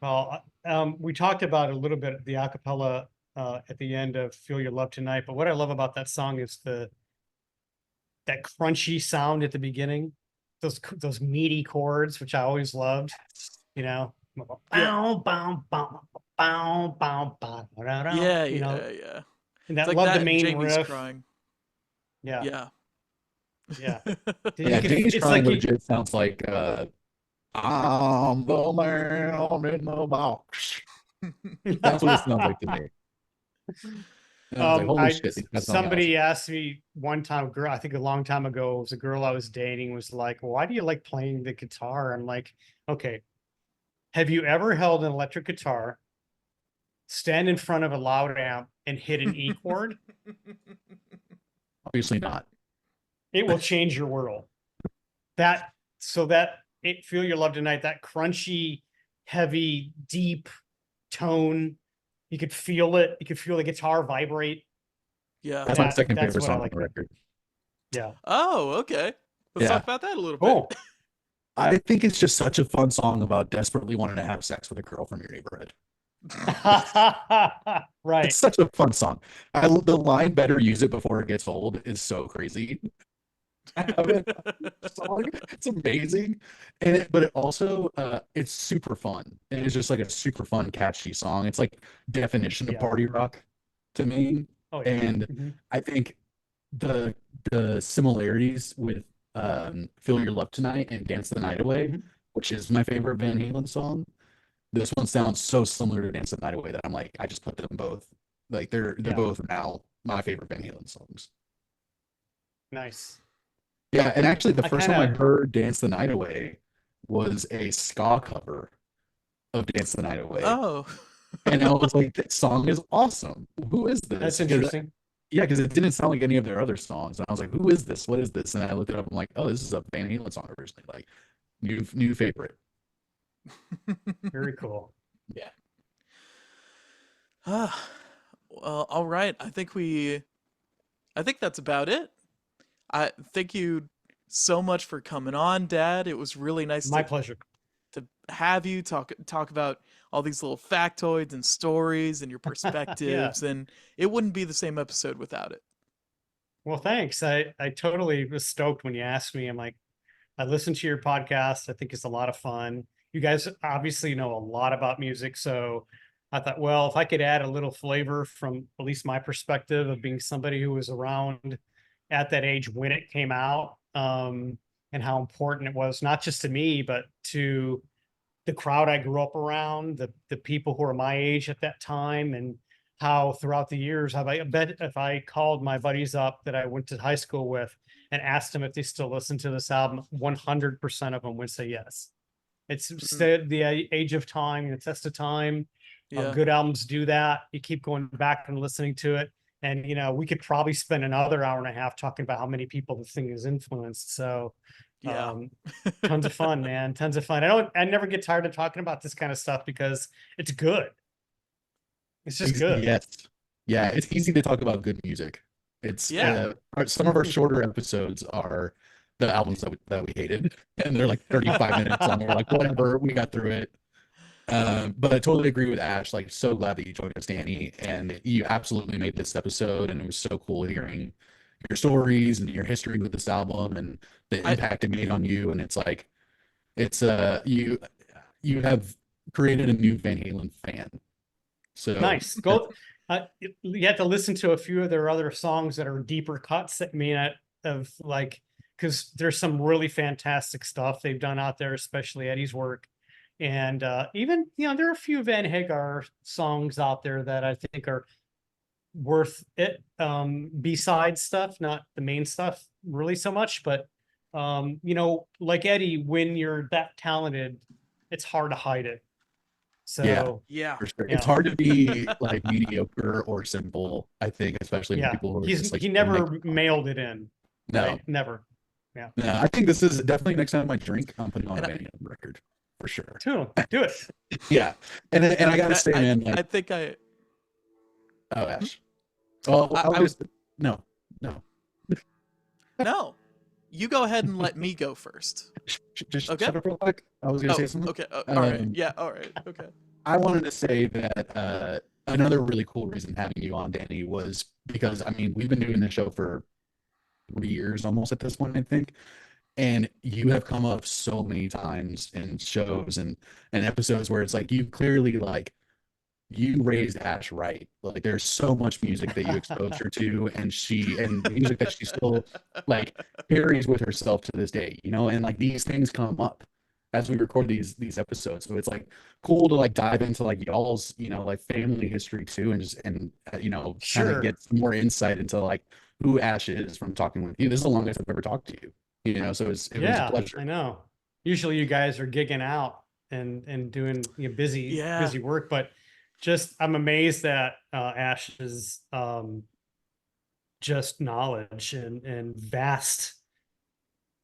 Well, we talked about a little bit the acapella at the end of Feel Your Love Tonight, but what I love about that song is that crunchy sound at the beginning, those meaty chords, which I always loved, you know. Yeah. Bow, bow, bow, bow, bow, bow, da, da, Yeah, you know, yeah. and It's that like love that the and main Jamie's riff. crying. Yeah, Yeah. yeah. Yeah, James It's Crying like legit sounds like I'm the man in the box. That's what it sounds like to me. And I was like, holy shit, these guys sound awesome. Somebody asked me one time, a girl, I think a long time ago, it was a girl I was dating, was like, why do you like playing the guitar? I'm like, okay, have you ever held an electric guitar, stand in front of a loud amp, and hit an E chord? Obviously not. It will change your world. That so that it feel your love tonight, that crunchy, heavy, deep tone. You could feel it. You could feel the guitar vibrate. Yeah. That's my second That's favorite what I song on like. the record. Yeah. Oh, okay. Let's Yeah. talk about that a little Oh, bit. I think it's just such a fun song about desperately wanting to have sex with a girl from your neighborhood. right. It's such a fun song. The line "better use it before it gets old" is so crazy. I have it song. It's amazing, but it also it's super fun. And it's just like a super fun, catchy song. It's like definition of Yeah. party rock to me. Oh, yeah. And Mhm. I think the similarities with "Feel Your Love Tonight" and "Dance the Night Away," Mhm. which is my favorite Van Halen song. This one sounds so similar to "Dance the Night Away" that I'm like, I just put them both. Like they're Yeah. both now my favorite Van Halen songs. Nice. Yeah, and actually the I first kind time I of heard "Dance the Night Away" was a ska cover of "Dance the Night Away." Oh. And I was like, this song is awesome. Who is that's this? interesting. Yeah, because it didn't sound like any of their other songs. And I was like, who is this? What is this? And I looked it up. I'm like, oh, this is a Van Halen song originally. Like, new favorite. Very cool. Yeah. Well, all right. I think that's about it. I thank you so much for coming on, Dad. It was really nice My pleasure. to have you talk about all these little factoids and stories and your Yeah. perspectives, and it wouldn't be the same episode without it. Well, thanks. I totally was stoked when you asked me. I'm like, I listened to your podcast. I think it's a lot of fun. You guys obviously know a lot about music, so I thought, well, if I could add a little flavor from at least my perspective of being somebody who was around at that age when it came out, and how important it was, not just to me, but to the crowd I grew up around, the people who are my age at that time, and how throughout the years, have I bet if I called my buddies up that I went to high school with and asked them if they still listen to this album, 100% of them would say yes. It's Mm, the age of time, the test of time. yeah. Good albums do that. You keep going back and listening to it. And, we could probably spend another hour and a half talking about how many people the thing has influenced. So, Yeah. um, tons of fun, man. Tons of fun. I never get tired of talking about this kind of stuff because it's good. It's just good. Yes. Yeah, it's easy to talk about good music. It's Yeah. some of our shorter episodes are the albums that we hated, and they're like 35 minutes long. We're like, whatever, we got through it. But I totally agree with Ash. Like, so glad that you joined us, Danny, and you absolutely made this episode. And it was so cool hearing your stories and your history with this album and the I impact it made on you. And it's like, it's you have created a new Van Halen fan. So Nice. Go. You have to listen to a few of their other songs that are deeper cuts. I mean, of like, because there's some really fantastic stuff they've done out there, especially Eddie's work. And even, there are a few Van Hagar songs out there that I think are worth it. B-side stuff, not the main stuff really so much, but like Eddie, when you're that talented, it's hard to hide it. yeah, So yeah. for sure. It's yeah. hard to be like mediocre or simple, I think, especially when Yeah, people who are just like he trying to make never mailed it in, no, right? Never. Yeah. no. I think this is definitely next time I drink, I'm putting on a And Van Halen record for sure. Do it. Yeah, and I gotta and say, man, I like, think I oh, Ash. Well, I I was was just no, no. no. You go ahead and let me go first. Just Okay? shut up real quick. I was gonna Oh, say something. okay. All right. Um, Yeah, all right. Okay. I wanted to say that another really cool reason having you on, Danny, was because I mean we've been doing this show for 3 years almost at this point, I think, and you have come up so many times in shows and episodes where it's like you clearly like you raised Ash right. Like there's so much music that you exposed her to, and music that she still like carries with herself to this day, and like these things come up. as we record these episodes. So it's like cool to like dive into like y'all's, like family history too, and just kind of Sure. get some more insight into like who Ash is from talking with you. This is the longest I've ever talked to you. So it was a Yeah, pleasure. I know. Usually you guys are gigging out and doing busy Yeah. busy work, but just I'm amazed at Ash's just knowledge and vast,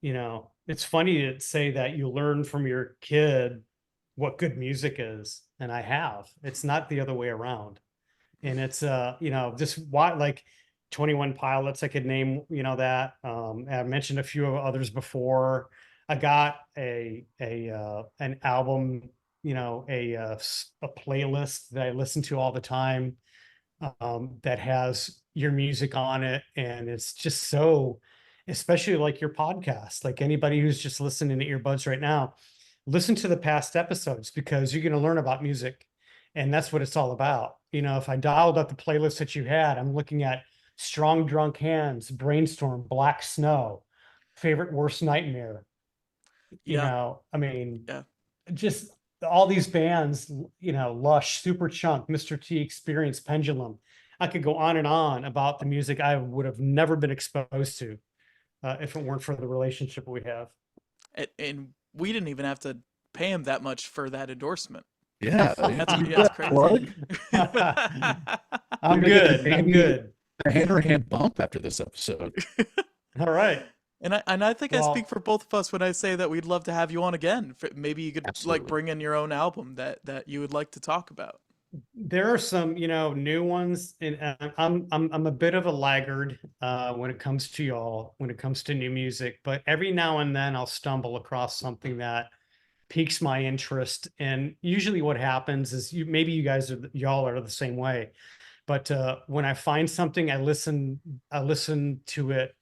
it's funny to say that you learn from your kid what good music is, and I have. It's not the other way around. And it's just what, like 21 Pilots, I could name, that. I mentioned a few others before. I got an album, a playlist that I listen to all the time, that has your music on it, and it's just so, especially like your podcast, like anybody who's just listening to earbuds right now, listen to the past episodes, because you're going to learn about music, and that's what it's all about. If I dialed up the playlist that you had, I'm looking at Strong Drunk Hands, Brainstorm, Black Snow, Favorite Worst Nightmare. Yeah. I mean, Yeah. just all these bands, Lush, Superchunk, Mr. T, Experience, Pendulum. I could go on and on about the music I would have never been exposed to, if it weren't for the relationship we have. And we didn't even have to pay him that much for that endorsement. Yeah, That's crazy. plug. I'm good. I'm good. A hand or hand bump after this episode. All right. And I think I Well, speak for both of us when I say that we'd love to have you on again. Maybe you could Absolutely. like bring in your own album that you would like to talk about. there are some, new ones, and I'm a bit of a laggard when it comes to y'all, when it comes to new music, but every now and then I'll stumble across something that piques my interest. And usually what happens is maybe y'all are the same way, but when I find something, I listen to it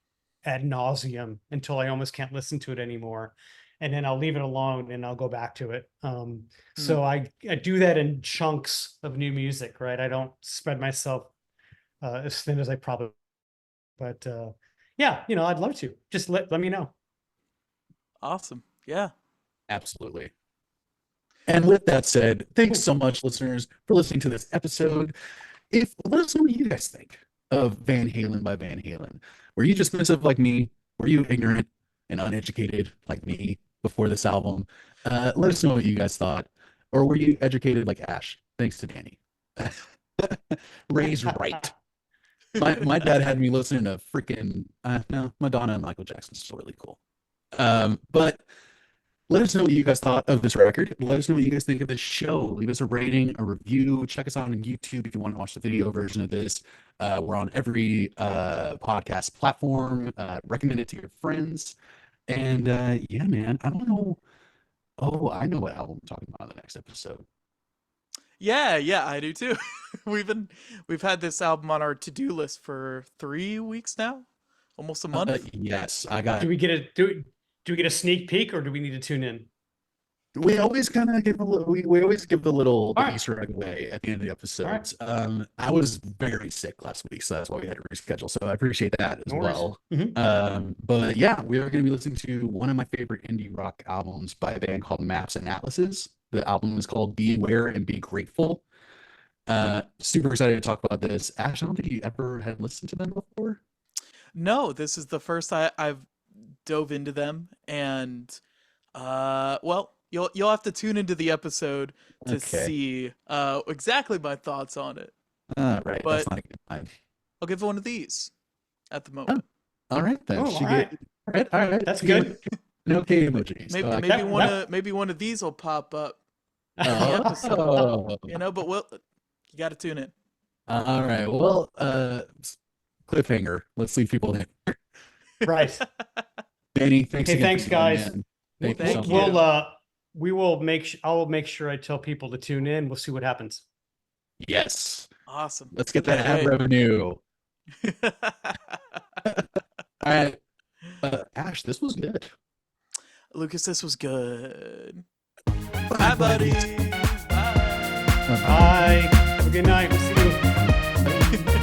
ad nauseum until I almost can't listen to it anymore. And then I'll leave it alone and I'll go back to it. So I do that in chunks of new music, right? I don't spread myself as thin as I probably, but yeah, I'd love to. Just let me know. Awesome. Yeah. Absolutely. And with that said, thanks so much, listeners, for listening to this episode. Let us know what you guys think of Van Halen by Van Halen. Were you dismissive like me? Were you ignorant and uneducated like me before this album? Let us know what you guys thought. Or were you educated like Ash? Thanks to Danny. Raised right. My dad had me listening to freaking no, Madonna and Michael Jackson's still really cool. But let us know what you guys thought of this record. Let us know what you guys think of this show. Leave us a rating, a review. Check us out on YouTube if you want to watch the video version of this. We're on every podcast platform. Recommend it to your friends. And yeah, man, I don't know. Oh, I know what album I'm talking about in the next episode. Yeah, I do too. We've had this album on our to-do list for 3 weeks now, almost a month. Yes, I got. Do we get a sneak peek, or do we need to tune in? We always kind of give a little. We always give the little right. Easter egg away at the end of the episodes. Right. I was very sick last week, so that's why we had to reschedule. So I appreciate that as No worries. well. Mhm. But yeah, we are going to be listening to one of my favorite indie rock albums by a band called Maps and Atlases. The album is called Be Aware and Be Grateful. Super excited to talk about this. Ash, I don't think you ever had listened to them before. No, this is the first I've dove into them, and well, you'll have to tune into the episode to Okay. see exactly my thoughts on it. Right, But that's not a good time. I'll give one of these at the moment. All right then. Oh, all right. All right. That's Give good. it an okay emoji. Maybe So, maybe one of these will pop up in the episode. oh. But you got to tune in. All right. Well, cliffhanger. Let's leave people there. Right. Danny, thanks Hey, again. thanks, for coming guys. in. Thank you so Thank much. you. I will make sure I tell people to tune in. We'll see what happens. Yes. Awesome. Let's get that ad Can't revenue. wait. All right. Ash, this was good. Lucas, this was good. Bye, buddies. Bye. Bye. Have a good night. We'll see you.